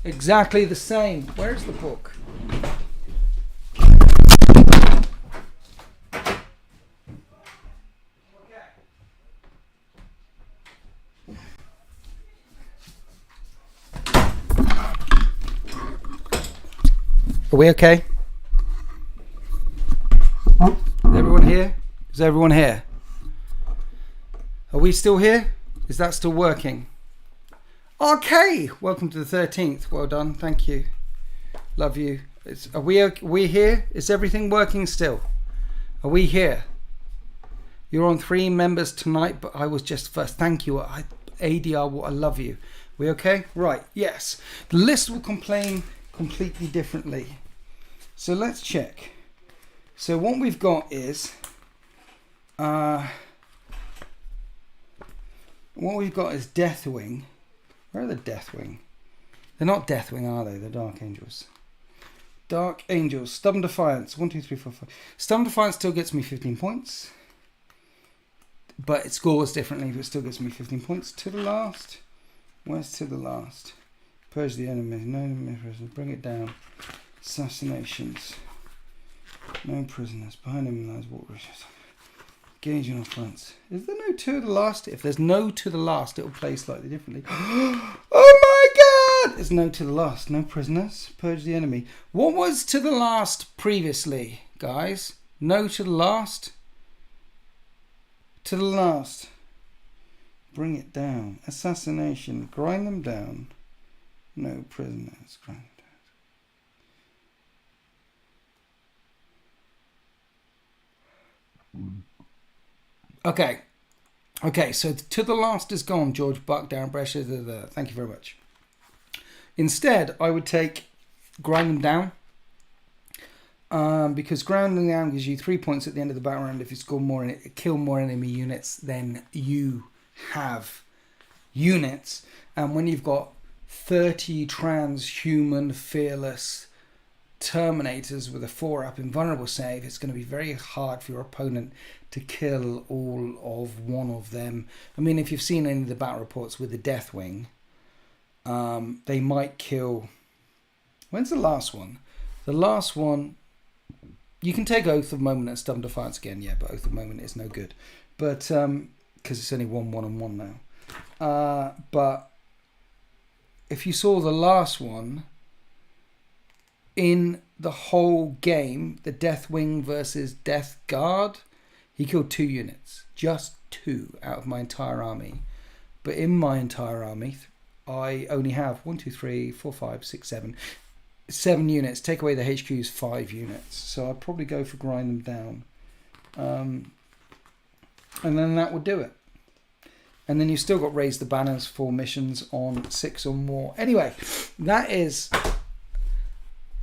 exactly the same. Where's the book? Are we okay? Is everyone here? Is everyone here? Are we still here? Is that still working? Okay, welcome to the 13th. Well done, thank you. Love you. Are we here? Is everything working still? Are we here? You're on 3 members tonight, but I was just first. Thank you. ADR, I love you. We okay? Right, yes. The list will complain completely differently. So let's check. So what we've got is... what we've got is Deathwing. Where are the Deathwing? They're not Deathwing, are they? They're Dark Angels. Dark Angels. Stubborn Defiance. 1, 2, 3, 4, 5. Stubborn Defiance still gets me 15 points. But it scores differently, but it still gets me 15 points. To the last. Where's to the last? Purge the enemy. No prisoners. Bring it down. Assassinations. No prisoners. Behind him lies what wishes. Engaging on fronts. Is there no to the last? If there's no to the last, it'll play slightly differently. Oh my god! There's no to the last. No prisoners. Purge the enemy. What was to the last previously, guys? No to the last. To the last. Bring it down. Assassination. Grind them down. No prisoners. Grind them down. Okay, so to the last is gone, George Buck, Darren Brescia. Thank you very much. Instead, I would take grind them down. Because grinding down gives you 3 points at the end of the battle round. If you score more, kill more enemy units, then you have units. And when you've got 30 transhuman fearless Terminators with a 4-up invulnerable save, it's going to be very hard for your opponent to kill all of one of them. I mean, if you've seen any of the battle reports with the Deathwing, they might kill... When's the last one? The last one... You can take Oath of Moment and Stubborn Defiance again, yeah, but Oath of Moment is no good. But, because it's only 1-1-1 now. But if you saw the last one, in the whole game, the Deathwing versus Death Guard, he killed 2 units. Just 2 out of my entire army. But in my entire army, I only have 1, 2, 3, 4, 5, 6, 7. 7 units. Take away the HQ's 5 units. So I'd probably go for grind them down. And then that would do it. And then you've still got raise the banners for missions on 6 or more. Anyway, that is...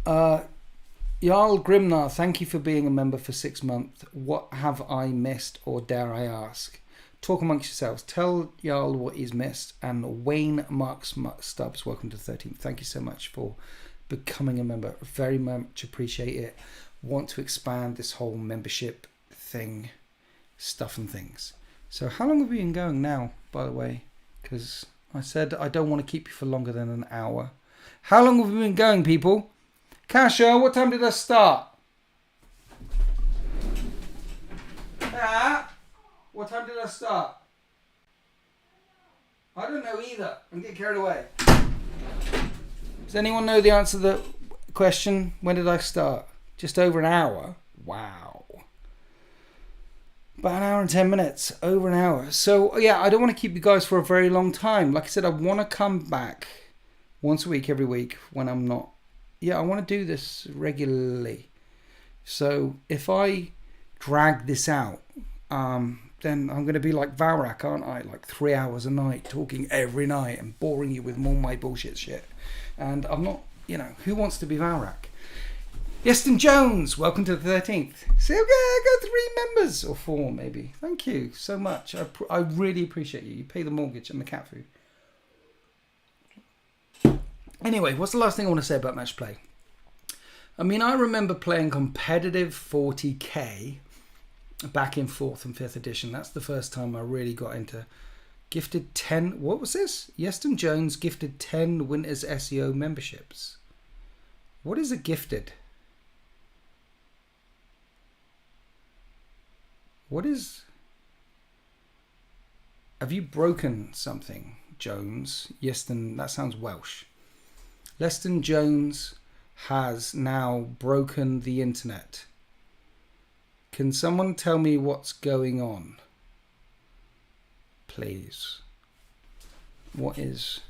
Jarl Grimnar, thank you for being a member for 6 months. What have I missed, or dare I ask? Talk amongst yourselves. Tell Jarl what he's missed. And Wayne Marks Stubbs, welcome to the 13th. Thank you so much for becoming a member. Very much appreciate it. Want to expand this whole membership thing, stuff and things. So how long have we been going now, by the way? Because I said I don't want to keep you for longer than an hour. How long have we been going, people? Kasha, what time did I start? What time did I start? I don't know either. I'm getting carried away. Does anyone know the answer to the question? When did I start? Just over an hour? Wow. About an hour and 10 minutes. Over an hour. So, yeah, I don't want to keep you guys for a very long time. Like I said, I want to come back once a week, every week, when I'm not. Yeah, I want to do this regularly. So if I drag this out, then I'm going to be like Valrak, aren't I? Like 3 hours a night, talking every night and boring you with more my bullshit shit. And I'm not, who wants to be Valrak? Yeston Jones, welcome to the 13th. See, okay, I got 3 members, or 4 maybe. Thank you so much. I really appreciate you. You pay the mortgage and the cat food. Anyway, what's the last thing I want to say about match play? I mean, I remember playing competitive 40k back in 4th and 5th edition. That's the first time I really got into gifted 10. What was this? Yeston Jones gifted 10 Winters SEO memberships. What is a gifted? What is... Have you broken something, Jones? Yeston, that sounds Welsh. Leston Jones has now broken the internet. Can someone tell me what's going on? Please. What is...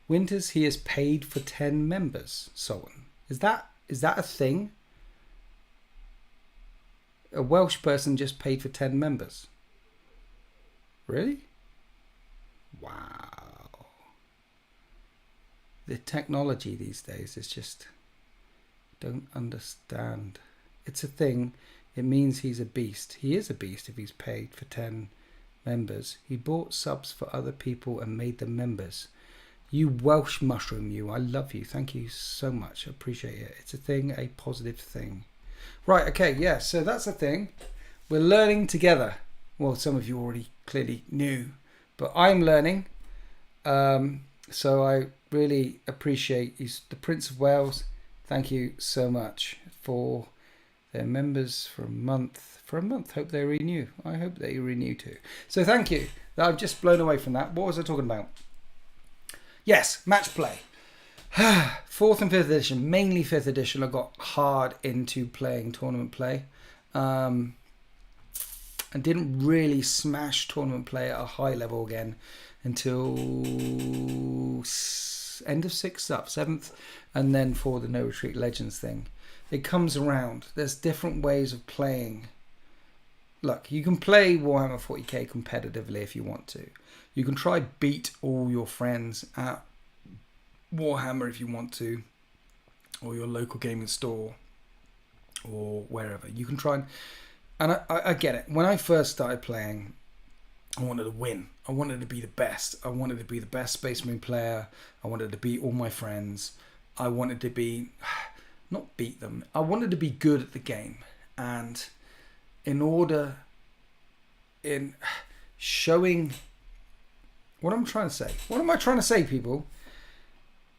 Winters, he has paid for 10 members, Sultan. Is that a thing? a Welsh person just paid for 10 members. Really? Wow. The technology these days is just... don't understand. It's a thing. It means he's a beast. He is a beast if he's paid for 10 members. He bought subs for other people and made them members. You Welsh mushroom, you. I love you. Thank you so much. I appreciate it. It's a thing, a positive thing. Right, okay, yeah, so that's the thing. We're learning together. Well, some of you already clearly knew, but I'm learning. So I really appreciate he's the Prince of Wales. Thank you so much for their members for a month. For a month, hope they renew. I hope they renew too. So thank you. I'm just blown away from that. What was I talking about? Yes, match play. 4th and 5th edition, mainly 5th edition. I got hard into playing tournament play. And didn't really smash tournament play at a high level again until end of 6th up, 7th, and then for the No Retreat Legends thing. It comes around. There's different ways of playing. Look, you can play Warhammer 40k competitively if you want to. You can try beat all your friends at Warhammer if you want to, or your local gaming store, or wherever. You can try and I get it. When I first started playing, I wanted to win. I wanted to be the best. I wanted to be the best Space Marine player. I wanted to beat all my friends. I wanted to be, not beat them. I wanted to be good at the game. And in showing what I'm trying to say. What am I trying to say, people?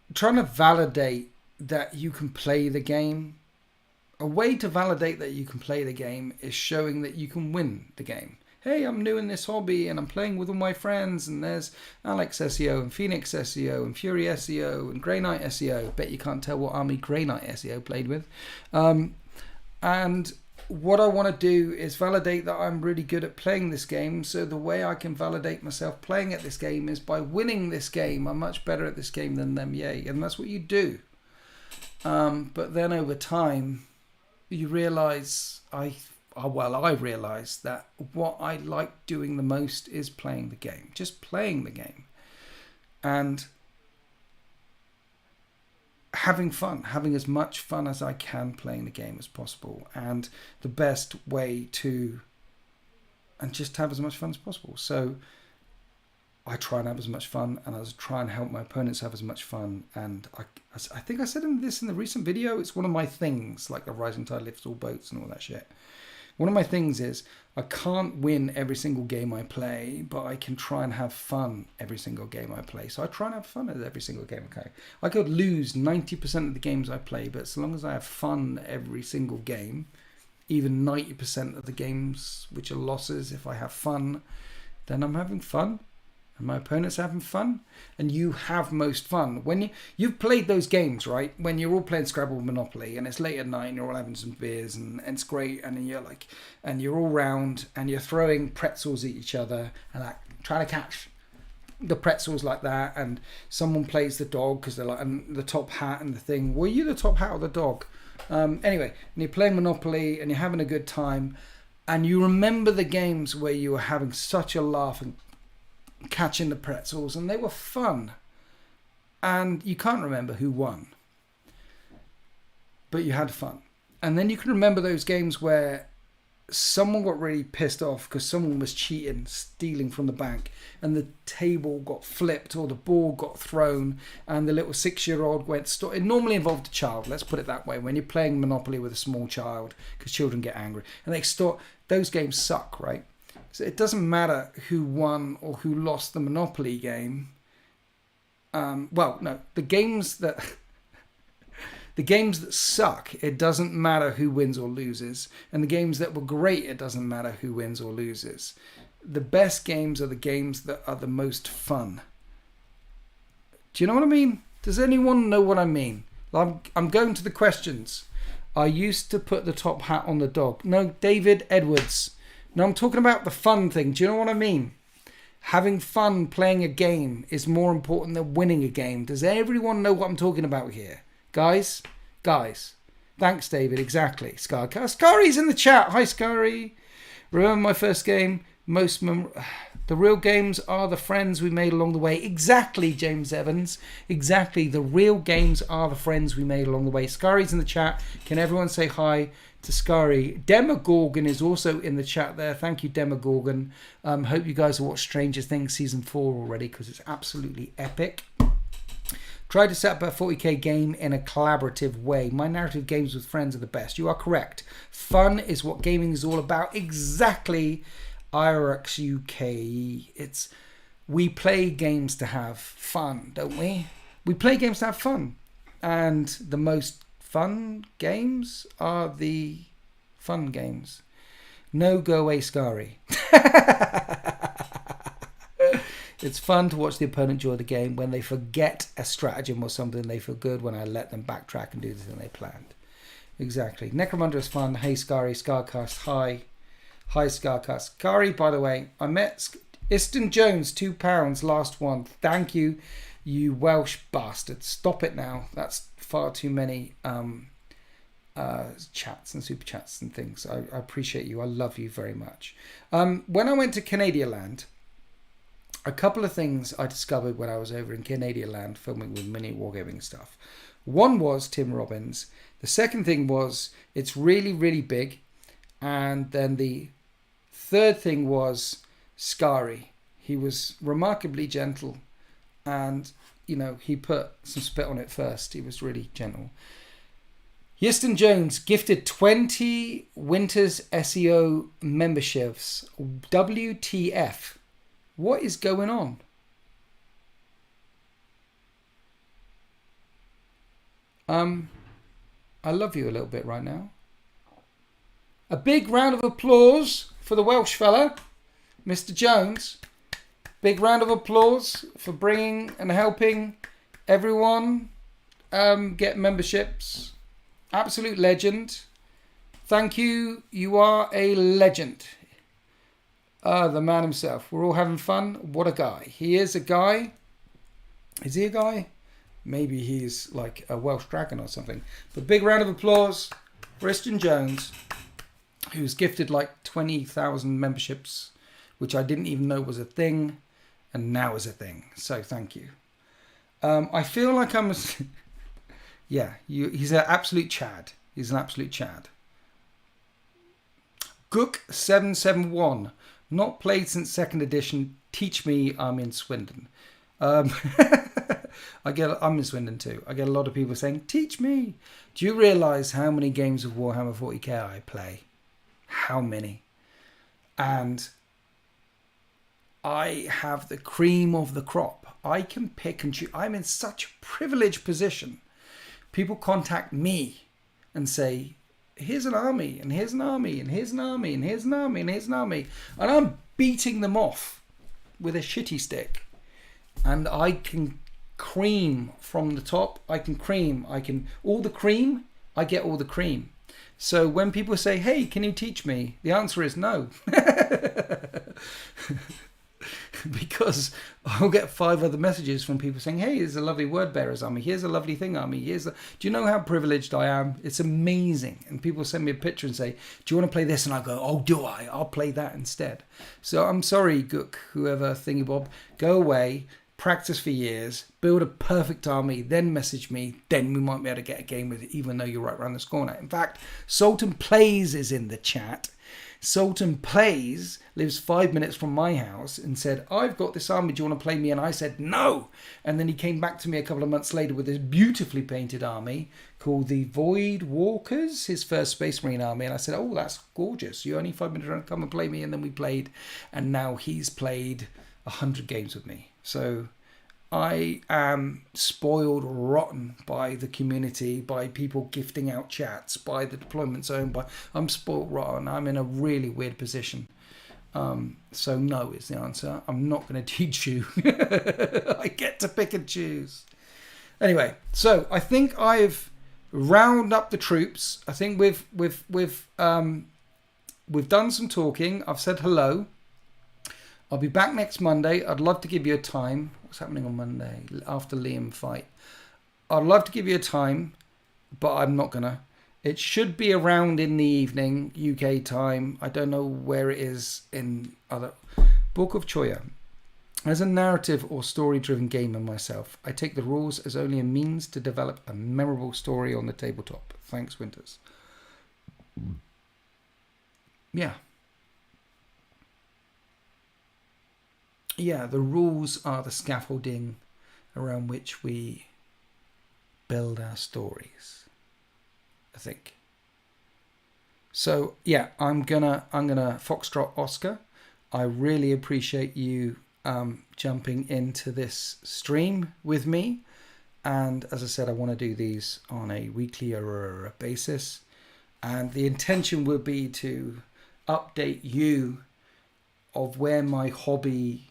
I'm trying to validate that you can play the game. A way to validate that you can play the game is showing that you can win the game. Hey, I'm new in this hobby and I'm playing with all my friends, and there's Alex SEO and Phoenix SEO and Fury SEO and Grey Knight SEO. Bet you can't tell what army Grey Knight SEO played with. And what I want to do is validate that I'm really good at playing this game. So the way I can validate myself playing at this game is by winning this game. I'm much better at this game than them, yay. And that's what you do. But then over time, you realise, I realised that what I like doing the most is playing the game. Just playing the game. And having fun, having as much fun as I can playing the game as possible. And the best way to, and just have as much fun as possible. So I try and have as much fun, and I try and help my opponents have as much fun. And I think I said this in the recent video, it's one of my things, like the rising tide lifts all boats and all that shit. One of my things is I can't win every single game I play, but I can try and have fun every single game I play. So I try and have fun at every single game I play. I could lose 90% of the games I play, but as long as I have fun every single game, even 90% of the games which are losses, if I have fun, then I'm having fun. And my opponent's having fun, and you have most fun when you've played those games, right? When you're all playing Scrabble, Monopoly, and it's late at night, and you're all having some beers, and it's great, and you're like, and you're all round, and you're throwing pretzels at each other, and like trying to catch the pretzels like that, and someone plays the dog because they're like, and the top hat and the thing. Were you the top hat or the dog? Anyway, and you're playing Monopoly, and you're having a good time, and you remember the games where you were having such a laugh and catching the pretzels, and they were fun, and you can't remember who won, but you had fun. And then you can remember those games where someone got really pissed off because someone was cheating, stealing from the bank, and the table got flipped or the ball got thrown, and the little 6-year-old went it normally involved a child, let's put it that way, when you're playing Monopoly with a small child, because children get angry, and those games suck, right? So it doesn't matter who won or who lost the Monopoly game. The games that suck, it doesn't matter who wins or loses. And the games that were great, it doesn't matter who wins or loses. The best games are the games that are the most fun. Do you know what I mean? Does anyone know what I mean? I'm going to the questions. I used to put the top hat on the dog. No, David Edwards. No, I'm talking about the fun thing. Do you know what I mean? Having fun playing a game is more important than winning a game. Does everyone know what I'm talking about here? Guys, Thanks, David. Exactly. Scarcast. Scari's in the chat. Hi, Scary. Remember my first game? The real games are the friends we made along the way. Exactly, James Evans. Exactly. The real games are the friends we made along the way. Scari's in the chat. Can everyone say hi to Scary? Demogorgon is also in the chat there. Thank you, Demogorgon. Hope you guys have watched Stranger Things Season 4 already, because it's absolutely epic. Try to set up a 40k game in a collaborative way. My narrative games with friends are the best. You are correct. Fun is what gaming is all about. Exactly, IRX UK. We play games to have fun, don't we? We play games to have fun. And the most fun games are the fun games. No, go away, Scary. It's fun to watch the opponent enjoy the game. When they forget a stratagem or something, they feel good when I let them backtrack and do the thing they planned. Exactly. Necromunda is fun. Hey, Scary. Scarcast. Hi. Hi, Scarcast. Scary, by the way, I met Iston Jones, £2 last one. Thank you, you Welsh bastard. Stop it now. That's far too many chats and super chats and things. I appreciate you. I love you very much. When I went to Canadialand, a couple of things I discovered when I was over in Canadialand filming with mini wargaming stuff. One was Tim Robbins. The second thing was it's really, really big. And then the third thing was Scary. He was remarkably gentle. And, you know, he put some spit on it first. He was really gentle. Yiston Jones gifted 20 Winters SEO memberships. WTF. What is going on? I love you a little bit right now. A big round of applause for the Welsh fella, Mr. Jones. Big round of applause for bringing and helping everyone get memberships. Absolute legend. Thank you. You are a legend. The man himself. We're all having fun. What a guy. He is a guy. Is he a guy? Maybe he's like a Welsh dragon or something. But big round of applause for Iston Jones, who's gifted like 20,000 memberships, which I didn't even know was a thing, and now is a thing. So thank you. I feel like I'm... yeah, he's an absolute Chad. He's an absolute Chad. Gook771. Not played since 2nd edition. Teach me, I'm in Swindon. I'm in Swindon too. I get a lot of people saying, teach me. Do you realise how many games of Warhammer 40k I play? How many? And I have the cream of the crop. I can pick and choose. I'm in such a privileged position. People contact me and say, here's an army, and here's an army, and here's an army, and here's an army, and here's an army. And I'm beating them off with a shitty stick. And I can cream from the top. I can cream. All the cream, I get all the cream. So when people say, hey, can you teach me? The answer is no. Because I'll get 5 other messages from people saying, hey, here's a lovely word bearers army. Here's a lovely thing army. Do you know how privileged I am? It's amazing. And people send me a picture and say, do you want to play this? And I go, oh, do I? I'll play that instead. So I'm sorry, Gook, whoever, thingy bob, go away, practice for years, build a perfect army, then message me. Then we might be able to get a game with it, even though you're right around this corner. In fact, Sultan Plays is in the chat. Sultan Plays lives 5 minutes from my house and said, I've got this army, do you want to play me? And I said, no. And then he came back to me a couple of months later with this beautifully painted army called the Void Walkers, his first Space Marine army. And I said, oh, that's gorgeous. You only 5 minutes around, come and play me. And then we played. And now he's played 100 games with me. So I am spoiled rotten by the community, by people gifting out chats, by the deployment zone. I'm spoiled rotten. I'm in a really weird position. So no is the answer. I'm not going to teach you. I get to pick and choose. Anyway, so I think I've round up the troops. I think we've done some talking. I've said hello. I'll be back next Monday. I'd love to give you a time. What's happening on Monday after Liam fight? I'd love to give you a time, but I'm not gonna. It should be around in the evening, UK time. I don't know where it is in other. Book of Choya. As a narrative or story-driven gamer myself, I take the rules as only a means to develop a memorable story on the tabletop. Thanks, Winters. Yeah. Yeah, the rules are the scaffolding around which we build our stories, I think. So yeah, I'm gonna Foxtrot Oscar. I really appreciate you jumping into this stream with me, and as I said, I want to do these on a weekly basis, and the intention will be to update you of where my hobby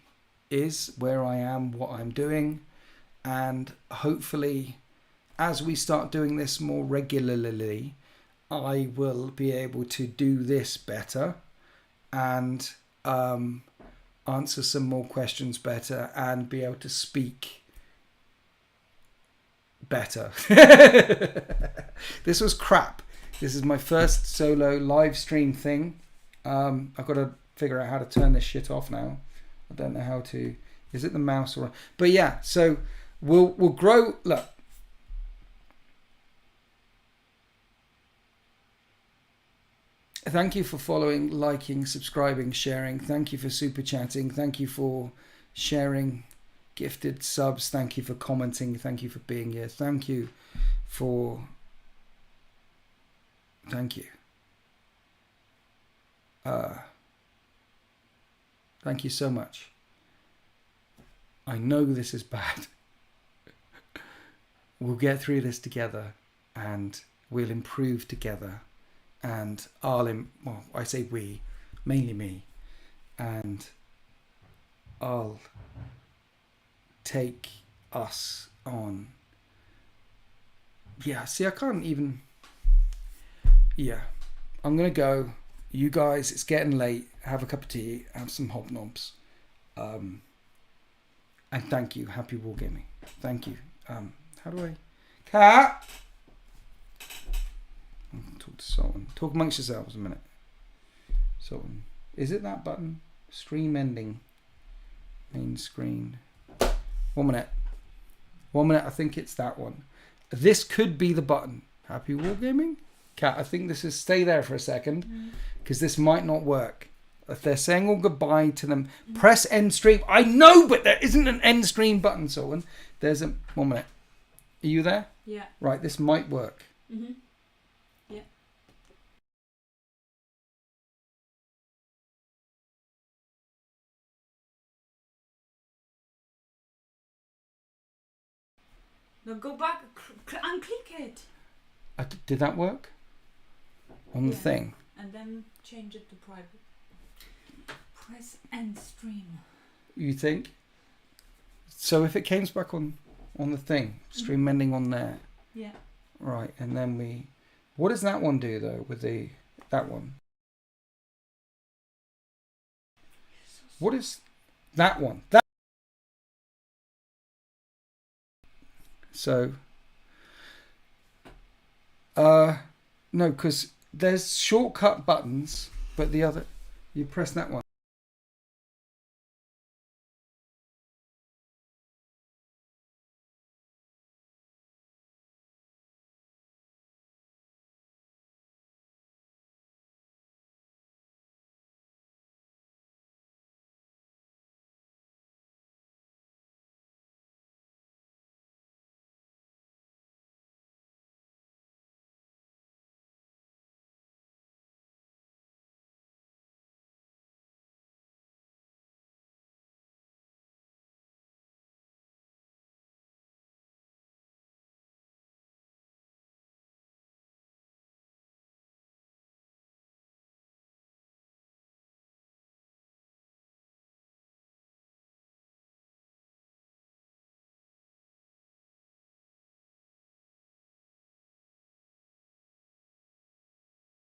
is, where I am, what I'm doing, and hopefully as we start doing this more regularly, I will be able to do this better and answer some more questions better and be able to speak better. This was crap. This is my first solo live stream thing. I've got to figure out how to turn this shit off now. I don't know how to. Is it the mouse or? But yeah, so we'll grow. Look. Thank you for following, liking, subscribing, sharing. Thank you for super chatting. Thank you for sharing gifted subs. Thank you for commenting. Thank you for being here. Thank you for. Thank you. Thank you so much. I know this is bad. We'll get through this together and we'll improve together. And well, I say we, mainly me, and I'll take us on. Yeah, see, I can't even. Yeah, I'm gonna go. You guys, it's getting late. Have a cup of tea, have some hobnobs, and thank you. Happy wargaming. Thank you. How do I? Cat. Talk to Sultan. Talk amongst yourselves a minute. Sultan. Is it that button? Stream ending. Main screen. 1 minute. 1 minute. I think it's that one. This could be the button. Happy wargaming? Cat, I think this is... Stay there for a second. Because this might not work. If they're saying all goodbye to them, press end stream. I know, but there isn't an end stream button, Sultan. There's a... 1 minute. Are you there? Yeah. Right, this might work. Mm-hmm. Yeah. Now go back and click it. Did that work? On the thing? And then change it to private. Press end stream. You think? So if it came back on the thing, stream ending on there. Yeah. Right, and then we... What does that one do, though, with that one? What is that one? So... no, because there's shortcut buttons, but the other... You press that one.